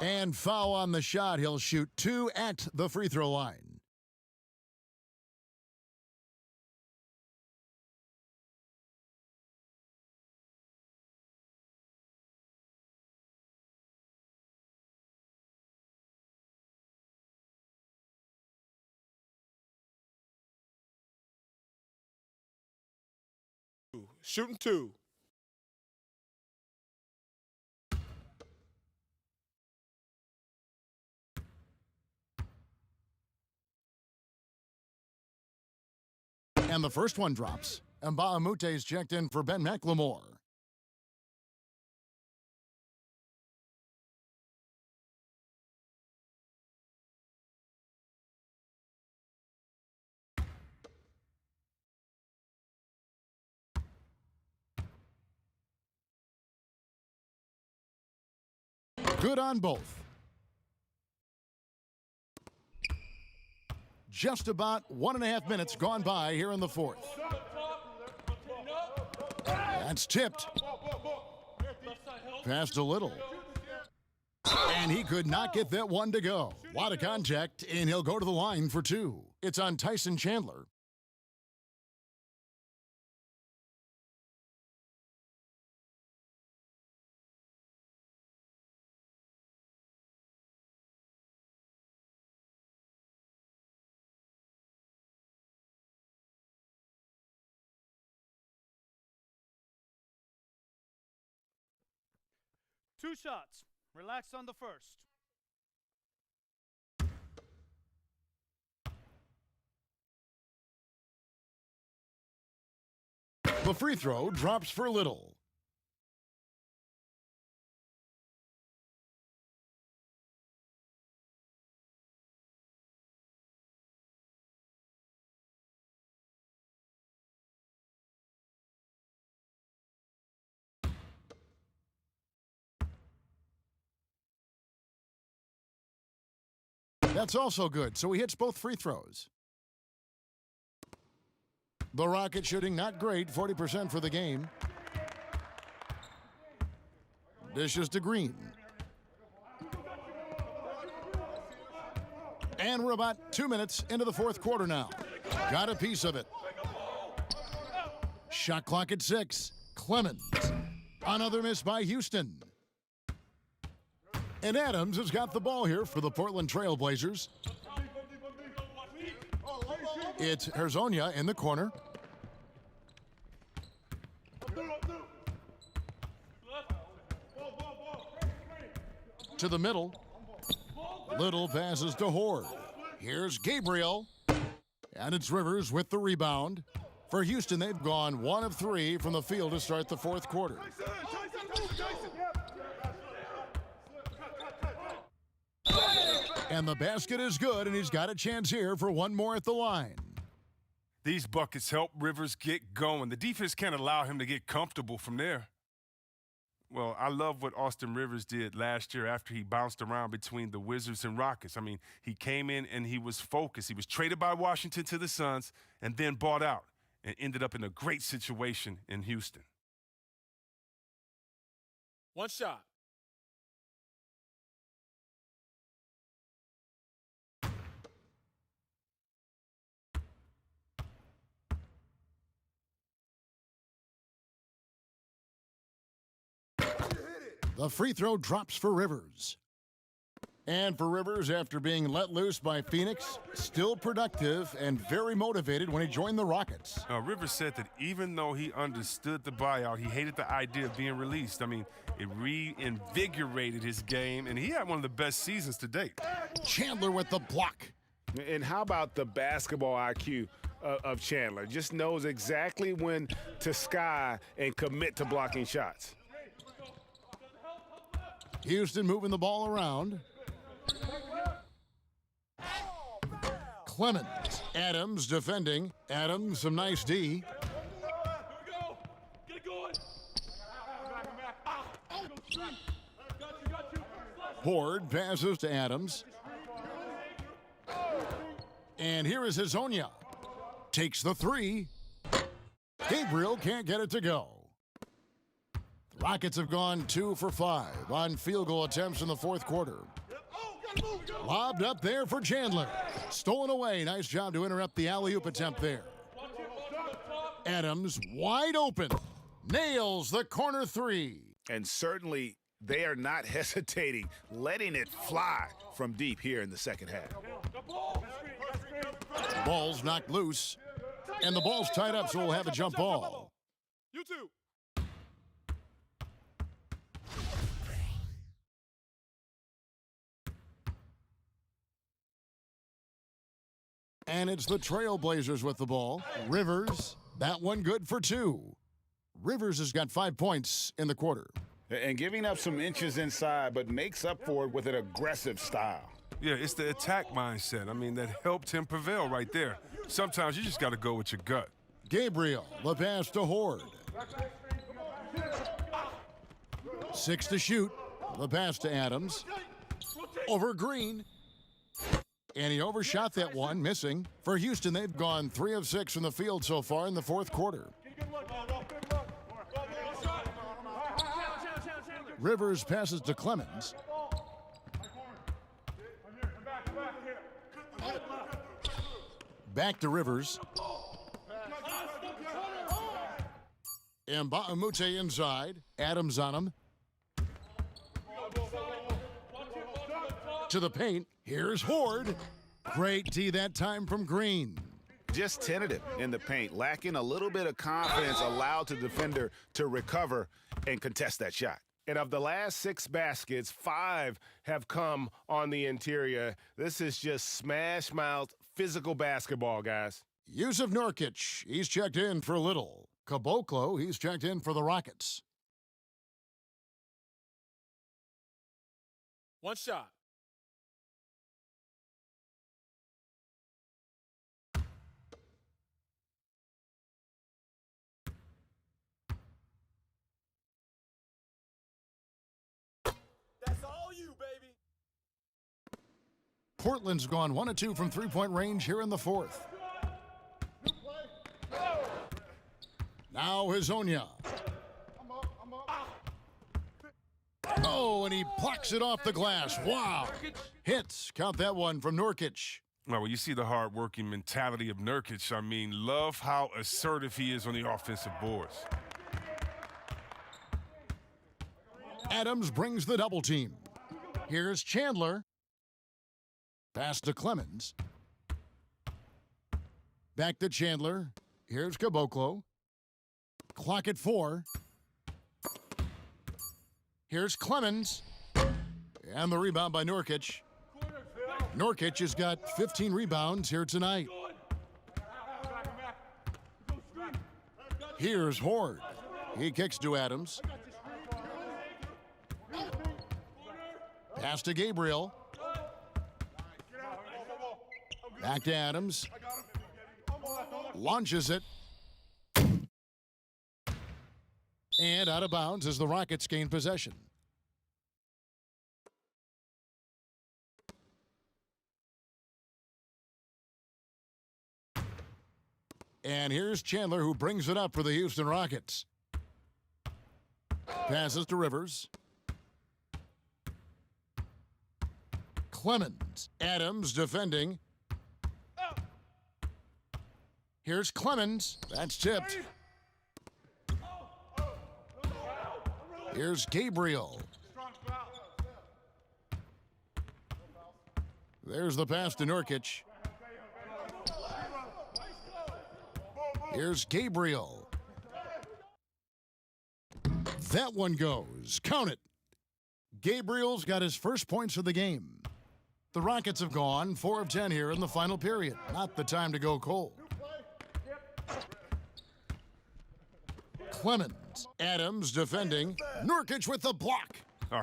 [SPEAKER 1] And foul on the shot. He'll shoot 2 at the free throw line.
[SPEAKER 11] Shooting 2.
[SPEAKER 1] And the first one drops. And Baamute's checked in for Ben McLemore. Good on both. Just about 1.5 minutes gone by here in the fourth. That's tipped. Pass to Little. And he could not get that one to go. A lot of contact, and he'll go to the line for 2. It's on Tyson Chandler.
[SPEAKER 7] Two shots. Relax on the first.
[SPEAKER 1] The free throw drops for Little. That's also good, so he hits both free throws. The Rockets shooting not great, 40% for the game. Dishes to Green. And we're about 2 minutes into the fourth quarter now. Got a piece of it. Shot clock at 6. Clemens. Another miss by Houston. And Adams has got the ball here for the Portland Trail Blazers. It's Herzonia in the corner. To the middle. Little passes to Horde. Here's Gabriel. And it's Rivers with the rebound. For Houston, they've gone 1 of 3 from the field to start the fourth quarter. And the basket is good, and he's got a chance here for one more at the line.
[SPEAKER 3] These buckets help Rivers get going. The defense can't allow him to get comfortable from there. Well, I love what Austin Rivers did last year after he bounced around between the Wizards and Rockets. I mean, he came in and he was focused. He was traded by Washington to the Suns and then bought out and ended up in a great situation in Houston.
[SPEAKER 4] One shot.
[SPEAKER 1] The free throw drops for Rivers. And for Rivers, after being let loose by Phoenix, still productive and very motivated when he joined the Rockets.
[SPEAKER 3] Rivers said that even though he understood the buyout, he hated the idea of being released. I mean, it reinvigorated his game, and he had one of the best seasons to date.
[SPEAKER 1] Chandler with the block.
[SPEAKER 2] And how about the basketball IQ of Chandler? Just knows exactly when to sky and commit to blocking shots.
[SPEAKER 1] Houston moving the ball around. Clemens. Adams defending. Adams, some nice D. Horde passes to Adams. And here is Herzonia. Takes the 3. Gabriel can't get it to go. The Rockets have gone 2 for 5 on field goal attempts in the fourth quarter. Lobbed up there for Chandler. Stolen away. Nice job to interrupt the alley-oop attempt there. Adams wide open. Nails the corner 3.
[SPEAKER 2] And certainly they are not hesitating, letting it fly from deep here in the second half.
[SPEAKER 1] Ball's knocked loose. And the ball's tied up, so we'll have a jump ball.
[SPEAKER 4] You two.
[SPEAKER 1] And it's the Trailblazers with the ball. Rivers, that one good for 2. Rivers has got 5 points in the quarter.
[SPEAKER 2] And giving up some inches inside, but makes up for it with an aggressive style.
[SPEAKER 3] Yeah, it's the attack mindset. I mean, that helped him prevail right there. Sometimes you just got to go with your gut.
[SPEAKER 1] Gabriel, the pass to Horde. 6 to shoot. The pass to Adams. Over Green. And he overshot that one, missing. For Houston, they've gone 3 of 6 from the field so far in the fourth quarter. Rivers passes to Clemens. Back to Rivers. Mbamute inside. Adams on him. To the paint. Here's Horde. Great D that time from Green.
[SPEAKER 2] Just tentative in the paint, lacking a little bit of confidence, allowed the defender to recover and contest that shot.
[SPEAKER 11] And of the last 6 baskets, 5 have come on the interior. This is just smash-mouth physical basketball, guys.
[SPEAKER 1] Yusuf Nurkic, he's checked in for Little. Caboclo, he's checked in for the Rockets.
[SPEAKER 4] One shot. That's all you, baby.
[SPEAKER 1] Portland's gone 1 of 2 from three-point range here in the fourth. Now Herzonia. Oh, and he plucks it off the glass. Wow. Hits. Count that one from Nurkic.
[SPEAKER 3] Well, you see the hard-working mentality of Nurkic. I mean, love how assertive he is on the offensive boards.
[SPEAKER 1] Adams brings the double team. Here's Chandler. Pass to Clemens. Back to Chandler. Here's Caboclo. Clock at 4. Here's Clemens. And the rebound by Nurkic. Nurkic has got 15 rebounds here tonight. Here's Horde. He kicks to Adams. Pass to Gabriel. Back to Adams. Launches it. And out of bounds as the Rockets gain possession. And here's Chandler, who brings it up for the Houston Rockets. Passes to Rivers. Clemens. Adams defending. Here's Clemens. That's tipped. Here's Gabriel. There's the pass to Nurkic. Here's Gabriel. That one goes. Count it. Gabriel's got his first points of the game. The Rockets have gone 4 of 10 here in the final period. Not the time to go cold. Clemens. Adams defending. Nurkic with the block.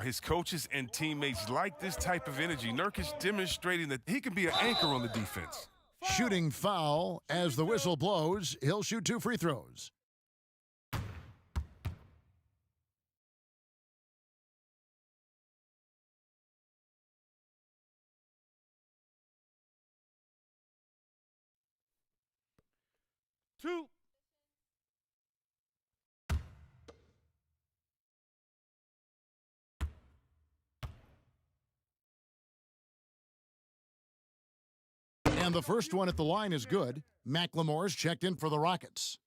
[SPEAKER 3] His coaches and teammates like this type of energy. Nurkic demonstrating that he can be an anchor on the defense.
[SPEAKER 1] Shooting foul as the whistle blows. He'll shoot 2 free throws.
[SPEAKER 7] Two.
[SPEAKER 1] And the first one at the line is good. McLemore's checked in for the Rockets.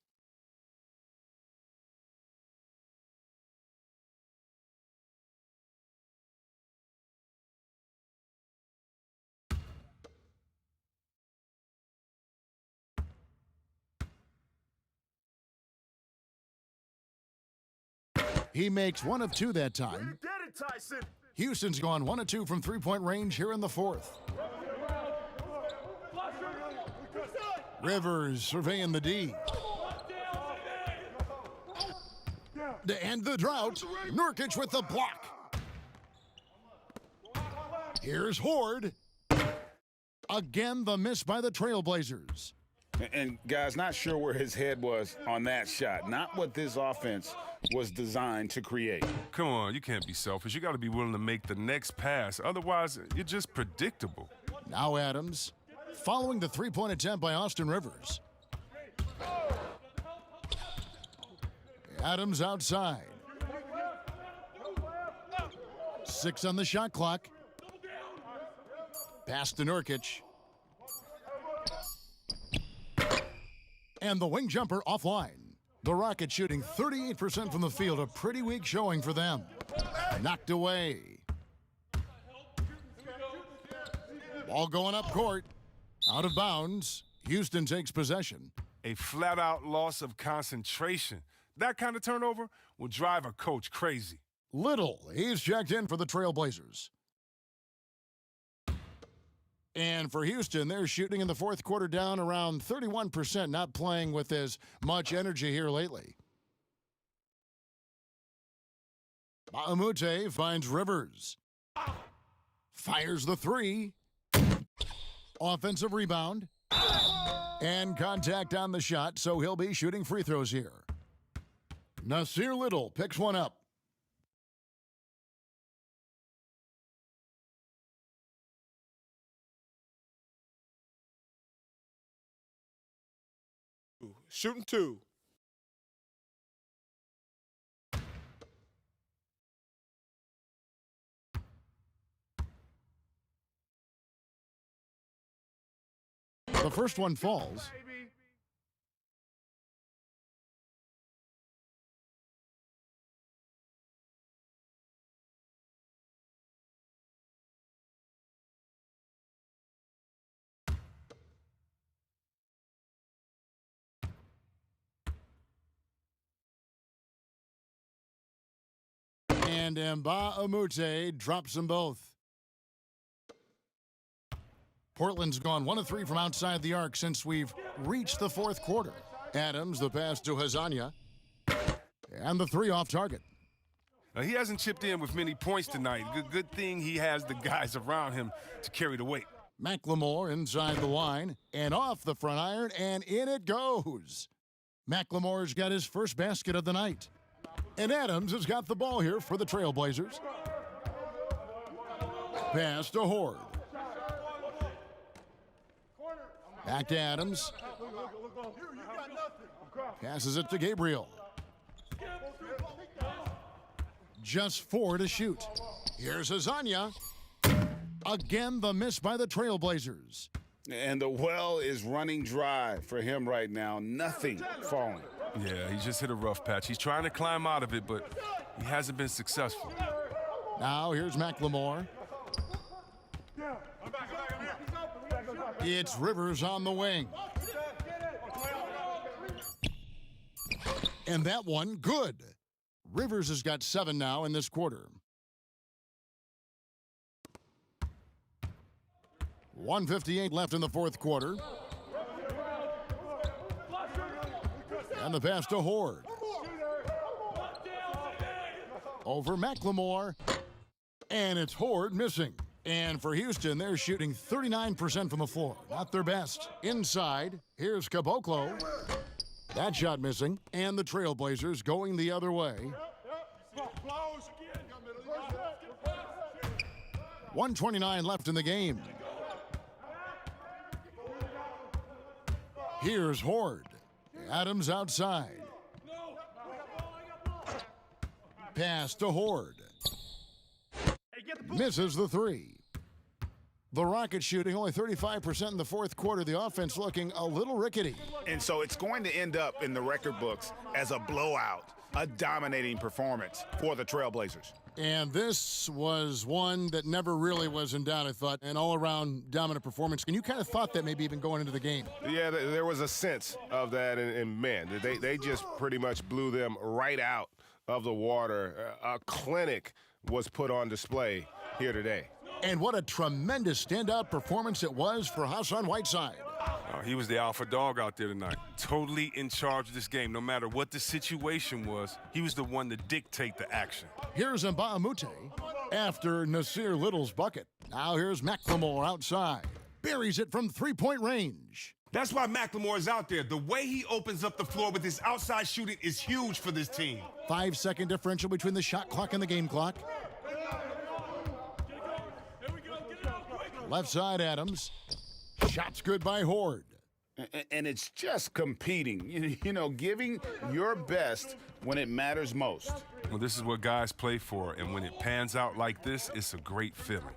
[SPEAKER 1] He makes 1 of 2 that time.
[SPEAKER 4] Get it, Tyson.
[SPEAKER 1] Houston's gone 1 of 2 from three-point range here in the 4th. Rivers surveying the D. To end the drought, Nurkic with the block. Here's Horde. Again, the miss by the Trailblazers.
[SPEAKER 2] And guys, not sure where his head was on that shot. Not what this offense was designed to create.
[SPEAKER 3] Come on, you can't be selfish. You got to be willing to make the next pass. Otherwise, you're just predictable.
[SPEAKER 1] Now Adams, following the three-point attempt by Austin Rivers. Adams outside. 6 on the shot clock. Pass to Nurkic. And the wing jumper offline. The Rockets shooting 38% from the field, a pretty weak showing for them. Knocked away. Ball going up court. Out of bounds. Houston takes possession.
[SPEAKER 3] A flat-out loss of concentration. That kind of turnover will drive a coach crazy.
[SPEAKER 1] Little, he's checked in for the Trailblazers. And for Houston, they're shooting in the 4th quarter down around 31%, not playing with as much energy here lately. Baamute finds Rivers. Fires the 3. Offensive rebound. And contact on the shot, so he'll be shooting free throws here. Nasir Little picks one up.
[SPEAKER 11] Shooting 2.
[SPEAKER 1] The first one falls. And Amute drops them both. Portland's gone 1 of 3 from outside the arc since we've reached the fourth quarter. Adams, the pass to Hazanya. And the 3 off target.
[SPEAKER 3] He hasn't chipped in with many points tonight. Good thing he has the guys around him to carry the weight.
[SPEAKER 1] McLemore inside the line and off the front iron, and in it goes. McLemore's got his first basket of the night. And Adams has got the ball here for the Trailblazers. Pass to Horde. Back to Adams. Passes it to Gabriel. Just 4 to shoot. Here's Hazanya. Again, the miss by the Trailblazers.
[SPEAKER 2] And the well is running dry for him right now. Nothing falling.
[SPEAKER 3] Yeah, he just hit a rough patch. He's trying to climb out of it, but he hasn't been successful.
[SPEAKER 1] Now here's McLemore. It's Rivers on the wing. And that one, good. Rivers has got 7 now in this quarter. 1:58 left in the fourth quarter. And the pass to Horde. Over McLemore. And it's Horde missing. And for Houston, they're shooting 39% from the floor. Not their best. Inside, here's Caboclo. That shot missing. And the Trailblazers going the other way. 1:29 left in the game. Here's Horde. Adams outside. Pass to Horde. Misses the 3. The Rockets shooting only 35% in the fourth quarter. The offense looking a little rickety.
[SPEAKER 2] And so it's going to end up in the record books as a blowout, a dominating performance for the Trailblazers.
[SPEAKER 1] And this was one that never really was in doubt, I thought, an all-around dominant performance. And you kind of thought that maybe even going into the game.
[SPEAKER 11] Yeah, there was a sense of that, and man, they just pretty much blew them right out of the water. A clinic was put on display here today.
[SPEAKER 1] And what a tremendous standout performance it was for Hassan Whiteside.
[SPEAKER 3] He was the alpha dog out there tonight. Totally in charge of this game. No matter what the situation was, he was the one to dictate the action.
[SPEAKER 1] Here's Mbamute after Nasir Little's bucket. Now here's McLemore outside. Buries it from three-point range.
[SPEAKER 12] That's why McLemore is out there. The way he opens up the floor with his outside shooting is huge for this team.
[SPEAKER 1] 5-second differential between the shot clock and the game clock. Left side, Adams. Shots good by Horde.
[SPEAKER 2] And it's just competing, you know, giving your best when it matters most.
[SPEAKER 3] Well, this is what guys play for, and when it pans out like this, it's a great feeling.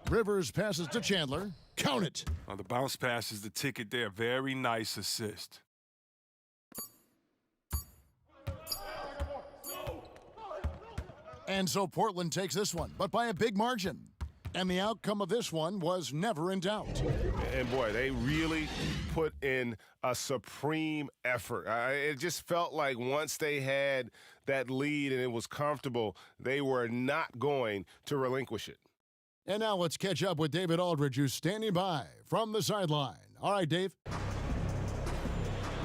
[SPEAKER 1] Rivers passes to Chandler. Count it.
[SPEAKER 3] The bounce pass is the ticket there. Very nice assist.
[SPEAKER 1] And so Portland takes this one, but by a big margin. And the outcome of this one was never in doubt.
[SPEAKER 11] And boy, they really put in a supreme effort. It just felt like once they had that lead and it was comfortable, they were not going to relinquish it.
[SPEAKER 1] And now let's catch up with David Aldridge, who's standing by from the sideline. All right, Dave.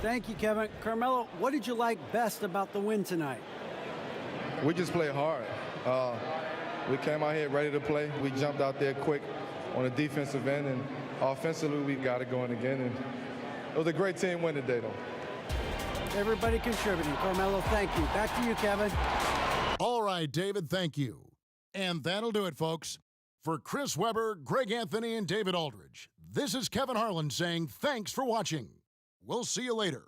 [SPEAKER 13] Thank you, Kevin. Carmelo, what did you like best about the win tonight?
[SPEAKER 6] We just played hard. We came out here ready to play. We jumped out there quick on the defensive end, and offensively we got it going again. And it was a great team win today, though.
[SPEAKER 13] Everybody contributing. Carmelo, thank you. Back to you, Kevin.
[SPEAKER 1] All right, David, thank you. And that'll do it, folks. For Chris Webber, Greg Anthony, and David Aldridge, this is Kevin Harlan saying thanks for watching. We'll see you later.